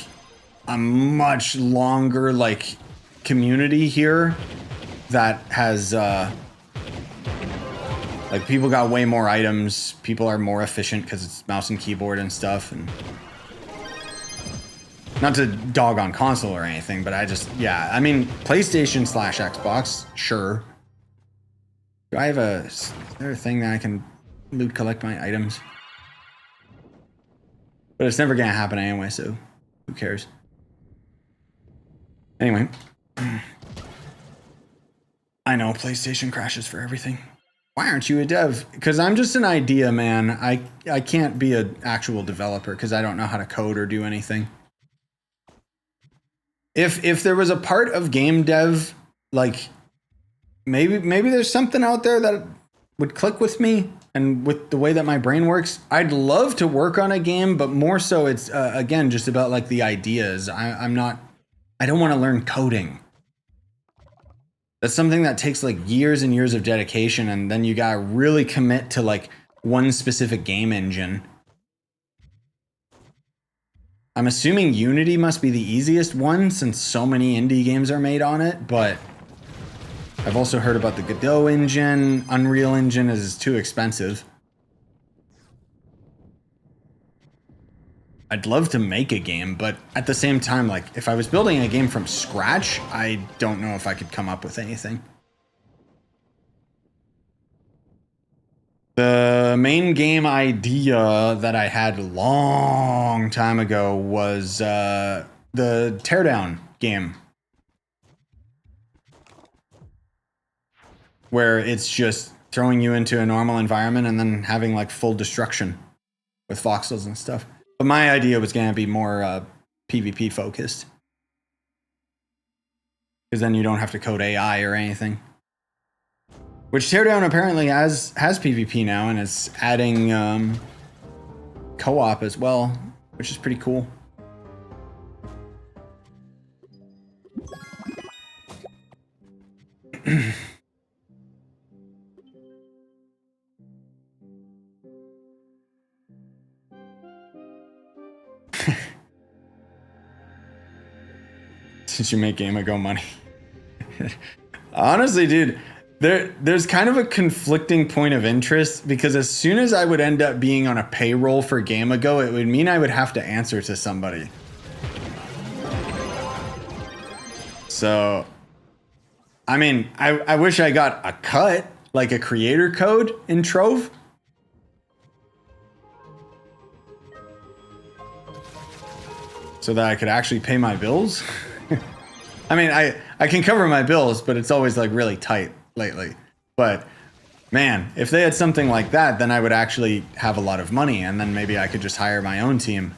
a much longer like community here that has like people got way more items. People are more efficient because it's mouse and keyboard and stuff. And not to dog on console or anything, but yeah, I mean, PlayStation / Xbox, sure. Do I have is there a thing that I can loot collect my items? But it's never gonna happen anyway, so who cares? Anyway. I know PlayStation crashes for everything. Why aren't you a dev? Because I'm just an idea, man. I can't be an actual developer because I don't know how to code or do anything. If there was a part of game dev, like maybe there's something out there that would click with me and with the way that my brain works, I'd love to work on a game, but more so it's again just about like the ideas. I don't want to learn coding. That's something that takes like years and years of dedication, and then you gotta really commit to like one specific game engine. I'm assuming Unity must be the easiest one since so many indie games are made on it, but I've also heard about the Godot engine. Unreal Engine is too expensive. I'd love to make a game, but at the same time, like if I was building a game from scratch, I don't know if I could come up with anything. The main game idea that I had a long time ago was the Teardown game, where it's just throwing you into a normal environment and then having like full destruction with voxels and stuff. But my idea was going to be more PvP focused, because then you don't have to code AI or anything. Which Teardown apparently has PvP now, and it's adding co-op as well, which is pretty cool. Since you make Gameo money. Honestly, dude, There's kind of a conflicting point of interest because as soon as I would end up being on a payroll for Gamego, it would mean I would have to answer to somebody. So, I mean, I wish I got a cut, like a creator code in Trove. So that I could actually pay my bills. I mean, I can cover my bills, but it's always like really tight lately. But man, if they had something like that, then I would actually have a lot of money, and then maybe I could just hire my own team.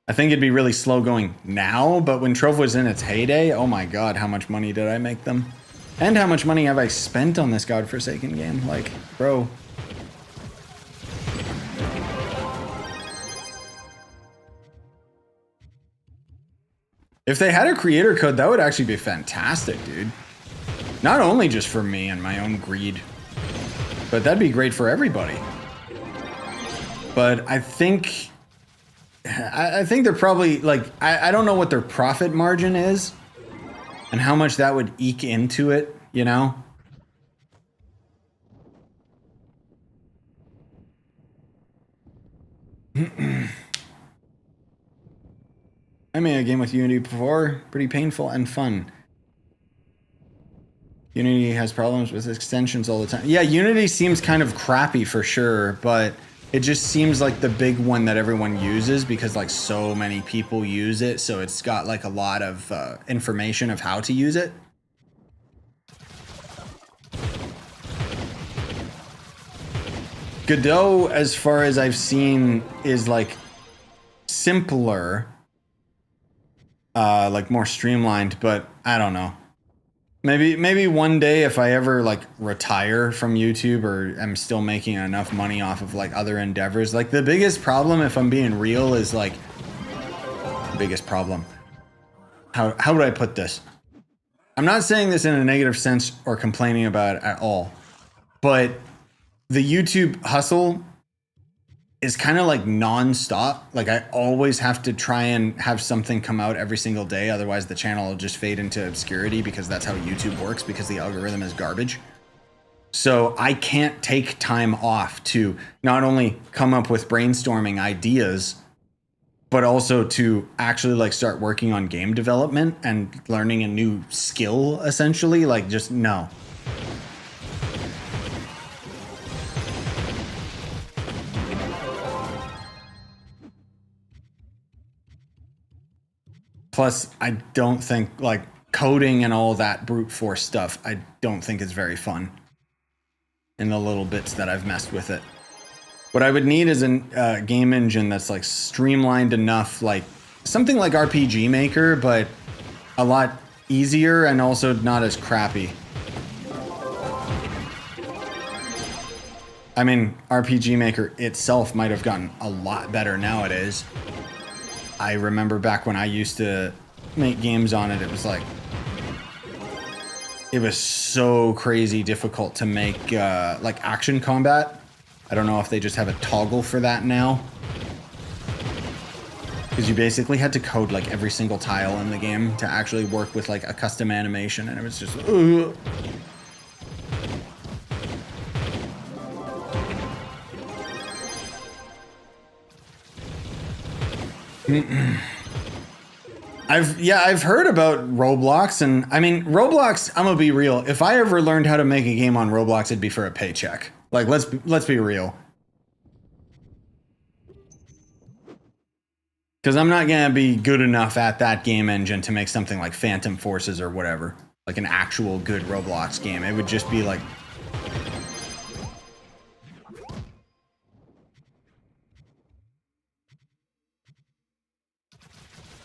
I think it'd be really slow going now, but when Trove was in its heyday, oh my god, how much money did I make them? And how much money have I spent on this godforsaken game? Like, bro. If they had a creator code, that would actually be fantastic, dude. Not only just for me and my own greed, but that'd be great for everybody. But I think they're probably like, I don't know what their profit margin is and how much that would eke into it, you know? I made a game with Unity before, pretty painful and fun. Unity has problems with extensions all the time. Yeah, Unity seems kind of crappy for sure, but it just seems like the big one that everyone uses because like so many people use it, so it's got like a lot of information of how to use it. Godot, as far as I've seen, is like simpler, like more streamlined, but I don't know. Maybe one day if I ever like retire from YouTube or I'm still making enough money off of like other endeavors. Like the biggest problem, if I'm being real, is like biggest problem. How would I put this? I'm not saying this in a negative sense or complaining about it at all, but the YouTube hustle is kind of like non-stop. Like I always have to try and have something come out every single day. Otherwise the channel will just fade into obscurity because that's how YouTube works, because the algorithm is garbage. So I can't take time off to not only come up with brainstorming ideas, but also to actually like start working on game development and learning a new skill, essentially. Like just no. Plus, I don't think like coding and all that brute force stuff, I don't think is very fun in the little bits that I've messed with it. What I would need is a game engine that's like streamlined enough, like something like RPG Maker, but a lot easier and also not as crappy. I mean, RPG Maker itself might have gotten a lot better nowadays. I remember back when I used to make games on it, it was like, it was so crazy difficult to make like action combat. I don't know if they just have a toggle for that now. Because you basically had to code like every single tile in the game to actually work with like a custom animation, and it was just, ugh. I've heard about Roblox, and I mean Roblox, I'm gonna be real. If I ever learned how to make a game on Roblox, it'd be for a paycheck. Like let's be real. Because I'm not gonna be good enough at that game engine to make something like Phantom Forces or whatever. Like an actual good Roblox game. It would just be like,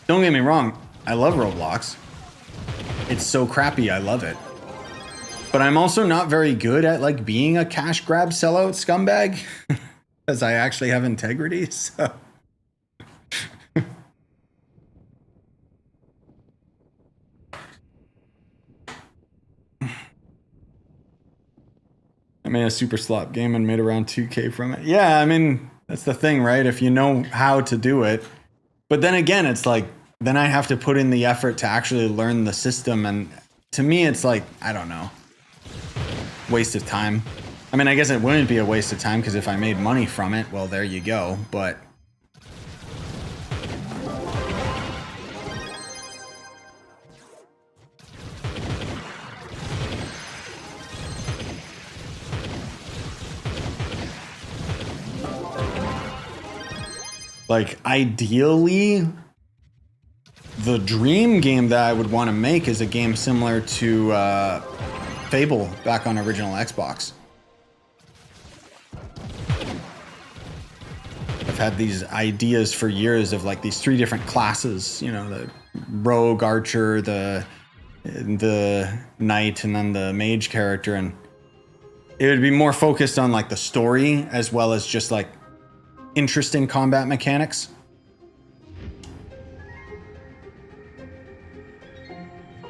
don't get me wrong, I love Roblox. It's so crappy, I love it. But I'm also not very good at like being a cash grab sellout scumbag. Because I actually have integrity, so. I made a super slop game and made around 2K from it. Yeah, I mean, that's the thing, right? If you know how to do it. But then again, it's like, then I have to put in the effort to actually learn the system. And to me, it's like, I don't know, waste of time. I mean, I guess it wouldn't be a waste of time because if I made money from it, well, there you go. But like, ideally, the dream game that I would want to make is a game similar to Fable back on original Xbox. I've had these ideas for years of like these 3 different classes, you know, the rogue, archer, the knight, and then the mage character, and it would be more focused on like the story as well as just like interesting combat mechanics.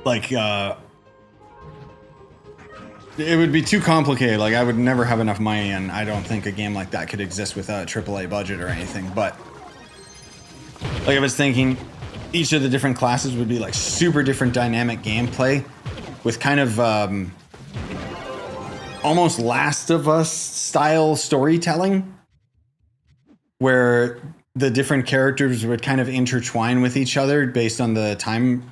Like, it would be too complicated. Like, I would never have enough money, and I don't think a game like that could exist without a AAA budget or anything. But, like, I was thinking, each of the different classes would be, like, super different dynamic gameplay with kind of almost Last of Us style storytelling, where the different characters would kind of intertwine with each other based on the time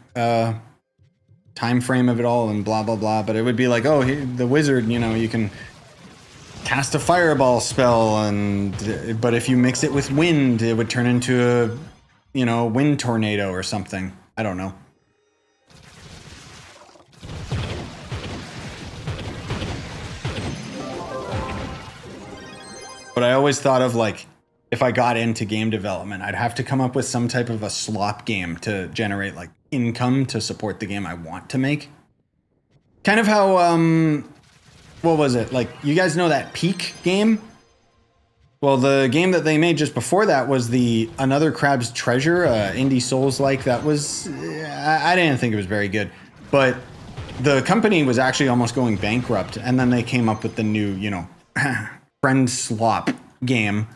frame of it all and blah blah blah. But it would be like, oh, the wizard, you know, you can cast a fireball spell, and but if you mix it with wind, it would turn into a, you know, wind tornado or something. I don't know. But I always thought of, like, if I got into game development, I'd have to come up with some type of a slop game to generate like income to support the game I want to make. Kind of how, what was it? Like, you guys know that Peak game? Well, the game that they made just before that was the Another Crab's Treasure, indie Souls-like. That was, I didn't think it was very good. But the company was actually almost going bankrupt, and then they came up with the new, you know, Friend Slop game.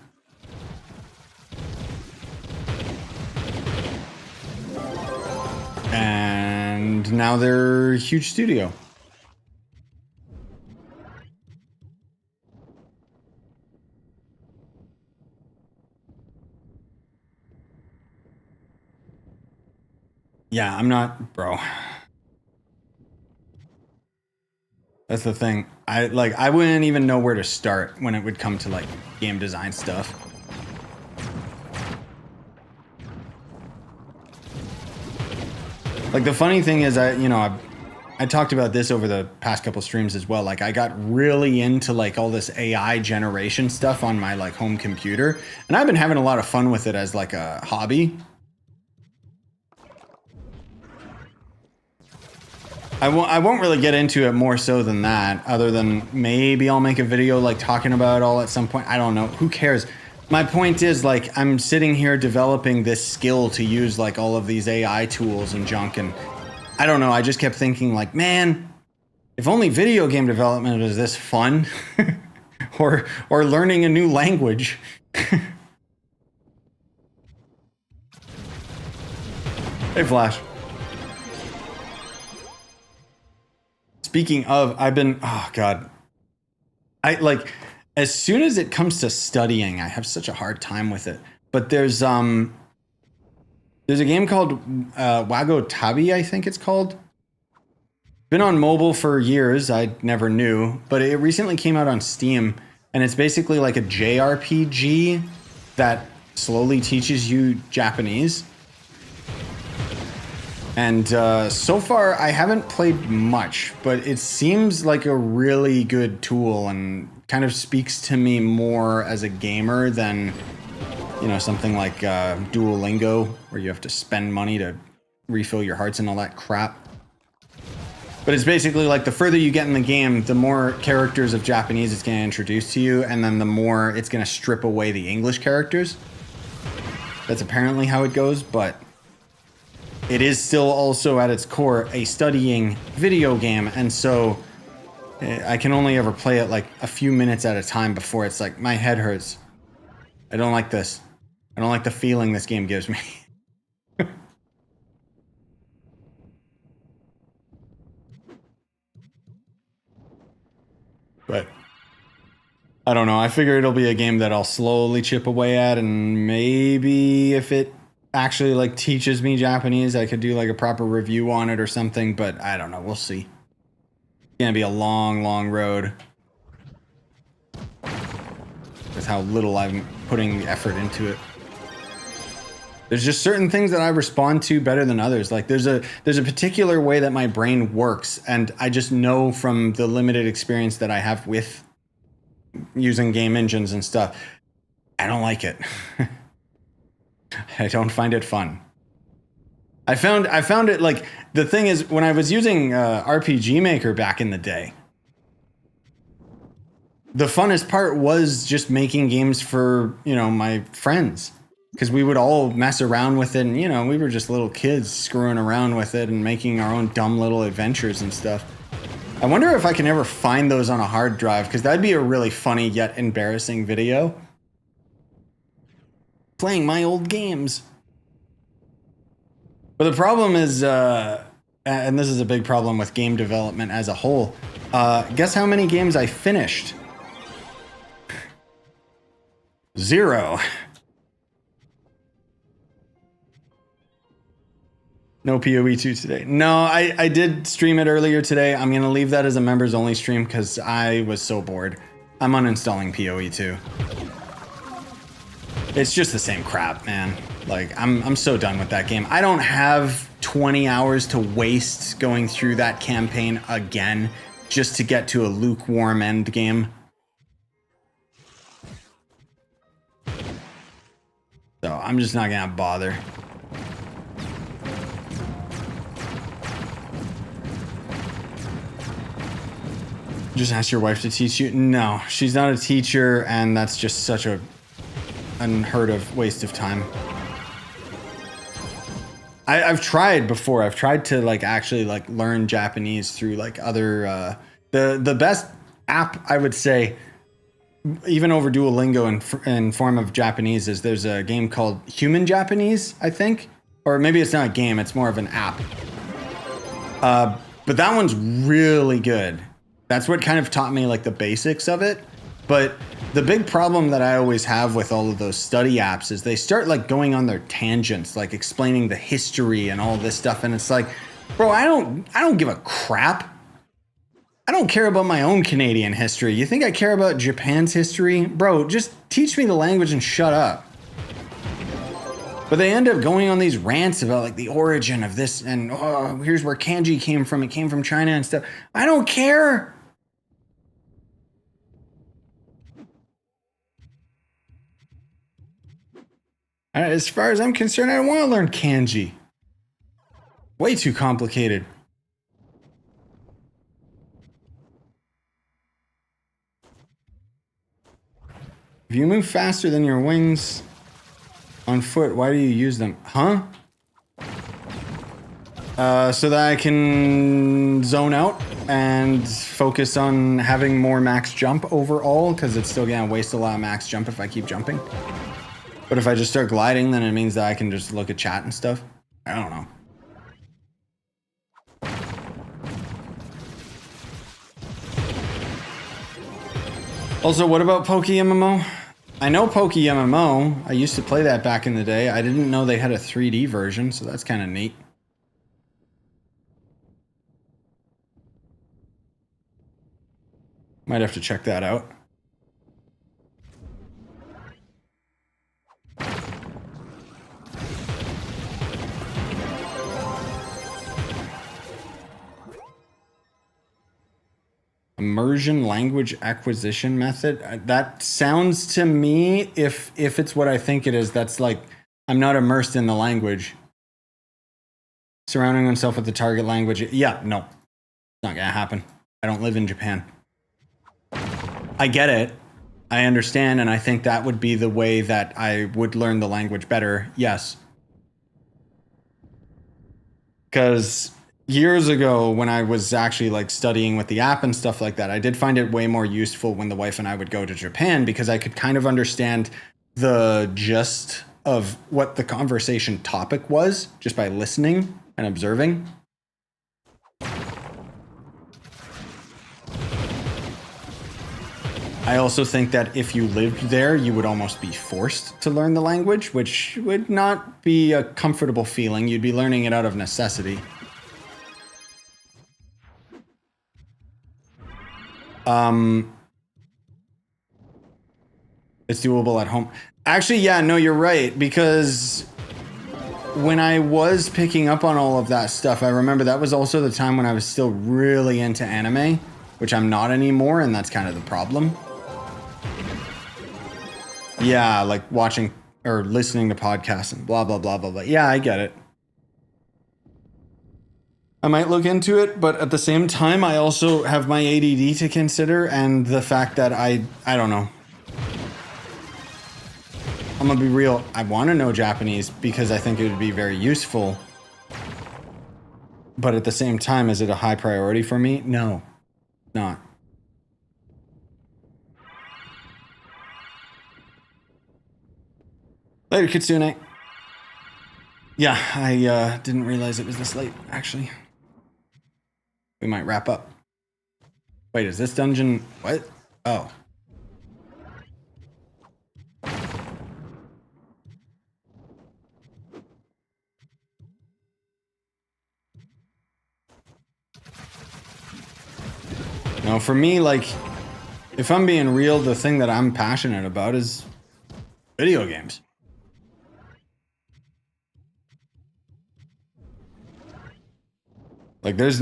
And now they're a huge studio. Yeah, I'm not, bro. That's the thing. I wouldn't even know where to start when it would come to like game design stuff. Like, the funny thing is, I talked about this over the past couple streams as well. Like, I got really into like all this AI generation stuff on my like home computer, and I've been having a lot of fun with it as like a hobby. I won't really get into it more so than that, other than maybe I'll make a video like talking about it all at some point. I don't know. Who cares? My point is, like, I'm sitting here developing this skill to use like all of these AI tools and junk, and I don't know, I just kept thinking like, man, if only video game development was this fun. or learning a new language. Hey, Flash. Speaking of, oh God. As soon as it comes to studying, I have such a hard time with it. But there's a game called Wagotabi, I think it's called. Been on mobile for years, I never knew, but it recently came out on Steam, and it's basically like a JRPG that slowly teaches you Japanese. And so far, I haven't played much, but it seems like a really good tool and kind of speaks to me more as a gamer than, you know, something like Duolingo, where you have to spend money to refill your hearts and all that crap. But it's basically like the further you get in the game, the more characters of Japanese it's going to introduce to you, and then the more it's going to strip away the English characters. That's apparently how it goes, but it is still also at its core a studying video game, and so I can only ever play it like a few minutes at a time before it's like, my head hurts. I don't like this. I don't like the feeling this game gives me. But I don't know. I figure it'll be a game that I'll slowly chip away at, and maybe if it actually like teaches me Japanese, I could do like a proper review on it or something, but I don't know. We'll see. It's gonna be a long, long road with how little I'm putting effort into it. There's just certain things that I respond to better than others. Like there's a particular way that my brain works, and I just know from the limited experience that I have with using game engines and stuff, I don't like it. I don't find it fun. I found it like, the thing is, when I was using RPG Maker back in the day, the funnest part was just making games for, you know, my friends. Because we would all mess around with it, and, you know, we were just little kids screwing around with it and making our own dumb little adventures and stuff. I wonder if I can ever find those on a hard drive, because that'd be a really funny yet embarrassing video. Playing my old games. But the problem is, and this is a big problem with game development as a whole, guess how many games I finished? 0. No PoE 2 today. No, I did stream it earlier today. I'm going to leave that as a members only stream because I was so bored. I'm uninstalling PoE 2. It's just the same crap, man. Like, I'm so done with that game. I don't have 20 hours to waste going through that campaign again just to get to a lukewarm end game. So I'm just not going to bother. Just ask your wife to teach you? No, she's not a teacher, and that's just such a unheard of waste of time. I've tried before. I've tried to like actually like learn Japanese through like other the best app I would say, even over Duolingo in form of Japanese, is there's a game called Human Japanese, I think, or maybe it's not a game, it's more of an app. But that one's really good. That's what kind of taught me like the basics of it. But the big problem that I always have with all of those study apps is they start like going on their tangents, like explaining the history and all this stuff. And it's like, bro, I don't give a crap. I don't care about my own Canadian history. You think I care about Japan's history? Bro, just teach me the language and shut up. But they end up going on these rants about like the origin of this and oh, here's where kanji came from. It came from China and stuff. I don't care. As far as I'm concerned, I don't want to learn kanji. Way too complicated. If you move faster than your wings on foot, why do you use them? Huh? So that I can zone out and focus on having more max jump overall, because it's still gonna waste a lot of max jump if I keep jumping. But if I just start gliding, then it means that I can just look at chat and stuff. I don't know. Also, what about PokeMMO? I know PokeMMO. I used to play that back in the day. I didn't know they had a 3D version, so that's kind of neat. Might have to check that out. Immersion language acquisition method. That sounds to me, if it's what I think it is, that's like I'm not immersed in the language. Surrounding oneself with the target language. Yeah, no. It's not gonna happen. I don't live in Japan. I get it. I understand, and I think that would be the way that I would learn the language better. Yes. Because years ago, when I was actually like studying with the app and stuff like that, I did find it way more useful when the wife and I would go to Japan, because I could kind of understand the gist of what the conversation topic was just by listening and observing. I also think that if you lived there, you would almost be forced to learn the language, which would not be a comfortable feeling. You'd be learning it out of necessity. It's doable at home. Actually, yeah, no, you're right, because when I was picking up on all of that stuff, I remember that was also the time when I was still really into anime, which I'm not anymore, and that's kind of the problem. Yeah, like watching or listening to podcasts and blah, blah, blah, blah, blah. Yeah, I get it. I might look into it, but at the same time, I also have my ADD to consider and the fact that I don't know. I'm gonna be real. I want to know Japanese because I think it would be very useful. But at the same time, is it a high priority for me? No, not. Later, Kitsune. Yeah, I didn't realize it was this late, actually. We might wrap up. Wait, is this dungeon... What? Oh. No, for me, like, if I'm being real, the thing that I'm passionate about is video games. Like, there's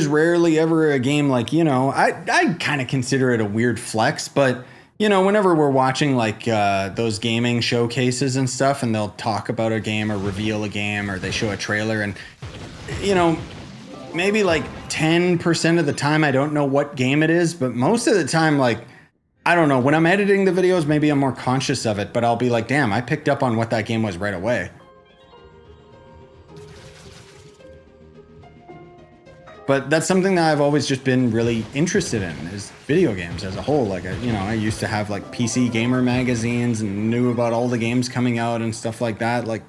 rarely ever a game like, you know, I kind of consider it a weird flex, but, you know, whenever we're watching, like, those gaming showcases and stuff, and they'll talk about a game or reveal a game, or they show a trailer, and, you know, maybe like 10% of the time I don't know what game it is, but most of the time, like, I don't know, when I'm editing the videos, maybe I'm more conscious of it, but I'll be like, damn, I picked up on what that game was right away. But that's something that I've always just been really interested in, is video games as a whole. Like, you know, I used to have like PC gamer magazines and knew about all the games coming out and stuff like that. Like,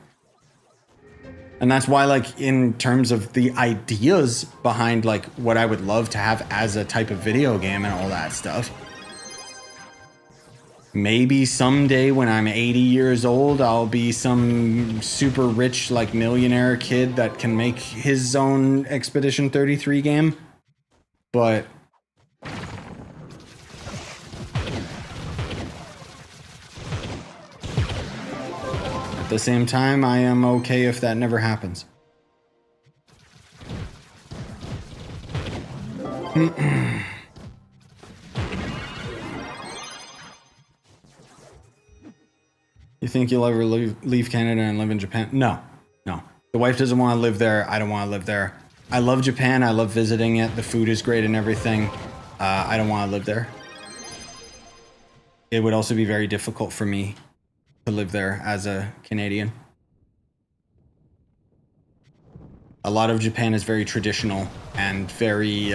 and that's why, like, in terms of the ideas behind like what I would love to have as a type of video game and all that stuff. Maybe someday when I'm 80 years old, I'll be some super rich, like, millionaire kid that can make his own Expedition 33 game. But at the same time, I am okay if that never happens. You think you'll ever leave Canada and live in Japan? No, no. The wife doesn't want to live there. I don't want to live there. I love Japan. I love visiting it. The food is great and everything. I don't want to live there. It would also be very difficult for me to live there as a Canadian. A lot of Japan is very traditional and very,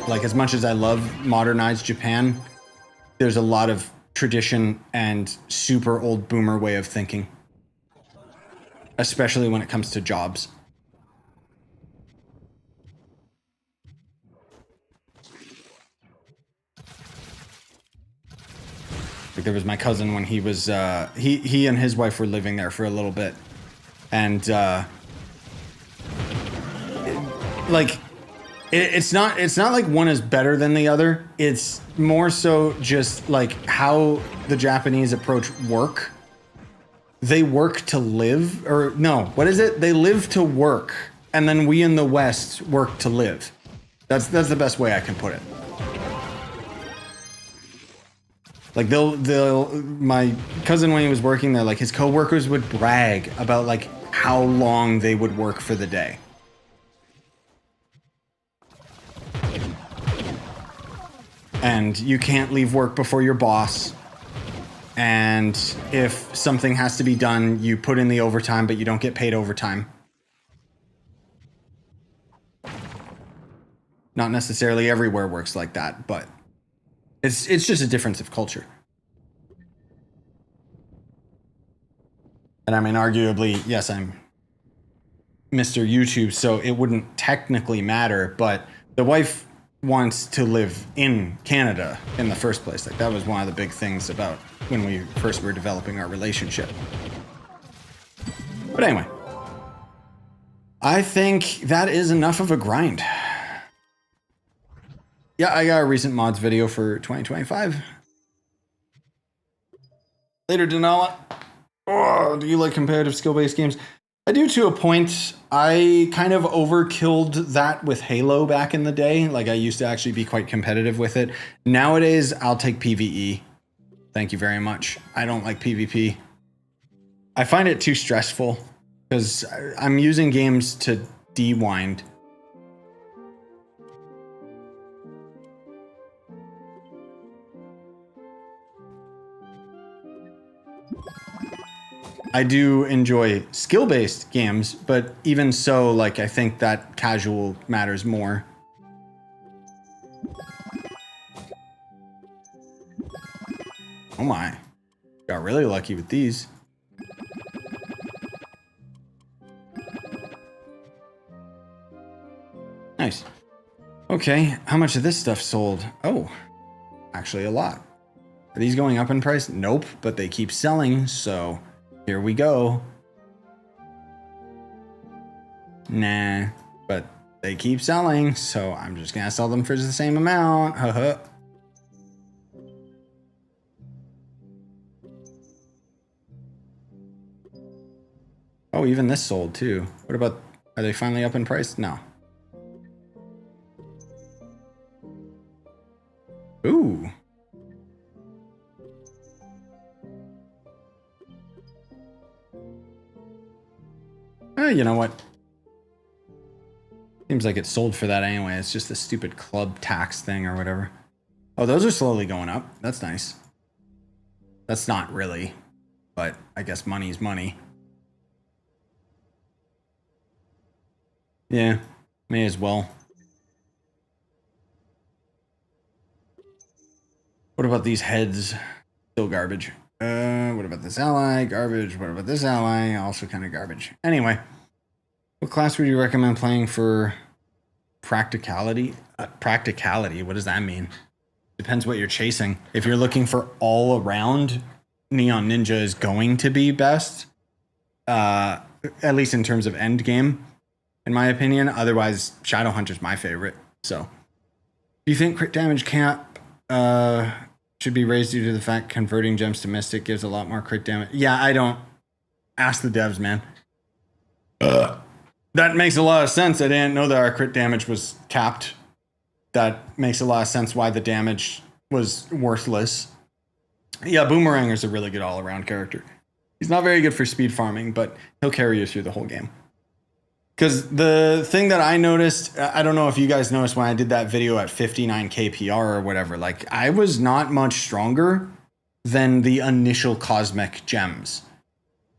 like, as much as I love modernized Japan, there's a lot of tradition and super old boomer way of thinking, especially when it comes to jobs. Like, there was my cousin when he was he and his wife were living there for a little bit, and it's not like one is better than the other. It's more so just like how the Japanese approach work. They work to live, or no, what is it? They live to work, and then we in the West work to live. That's the best way I can put it. Like, my cousin, when he was working there, like, his coworkers would brag about like how long they would work for the day. And you can't leave work before your boss. And if something has to be done, you put in the overtime, but you don't get paid overtime. Not necessarily everywhere works like that, but it's just a difference of culture. And I mean, arguably, yes, I'm Mr. YouTube, so it wouldn't technically matter, but the wife wants to live in Canada in the first place. Like that was one of the big things about when we first were developing our relationship. But anyway, I think that is enough of a grind. Yeah, I got a recent mods video for 2025. Later, Denala. Oh, do you like competitive skill-based games? I do to a point. I kind of overkilled that with Halo back in the day. Like I used to actually be quite competitive with it. Nowadays, I'll take PvE. Thank you very much. I don't like PvP. I find it too stressful because I'm using games to de-wind. I do enjoy skill-based games, but even so, like, I think that casual matters more. Oh my. Got really lucky with these. Nice. Okay, how much of this stuff sold? Oh, actually a lot. Are these going up in price? Nope, but they keep selling, so here we go. Nah, but they keep selling, so I'm just gonna sell them for the same amount. Haha. Oh, even this sold too. What about, are they finally up in price? No. Ooh. You know what? Seems like it sold for that anyway. It's just a stupid club tax thing or whatever. Oh, those are slowly going up. That's nice. That's not really, but I guess money's money. Yeah, may as well. What about these heads? Still garbage. What about this ally? Garbage. What about this ally? Also kind of garbage. Anyway, what class would you recommend playing for practicality? Practicality, what does that mean? Depends what you're chasing. If you're looking for all around, Neon Ninja is going to be best. At least in terms of end game, in my opinion. Otherwise, Shadowhunter's my favorite. So, do you think crit damage cap should be raised due to the fact converting gems to Mystic gives a lot more crit damage? Yeah, I don't. Ask the devs, man. That makes a lot of sense. I didn't know that our crit damage was capped. That makes a lot of sense why the damage was worthless. Yeah, Boomeranger's a really good all-around character. He's not very good for speed farming, but he'll carry you through the whole game. Because the thing that I noticed, I don't know if you guys noticed when I did that video at 59 KPR or whatever, like I was not much stronger than the initial cosmic gems.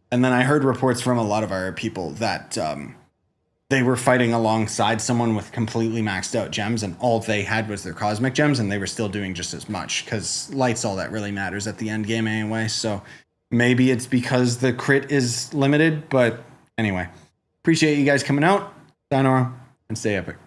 And then I heard reports from a lot of our people that they were fighting alongside someone with completely maxed out gems and all they had was their cosmic gems and they were still doing just as much because light's all that really matters at the end game anyway. So maybe it's because the crit is limited, but anyway. Appreciate you guys coming out. Sayonara and stay epic.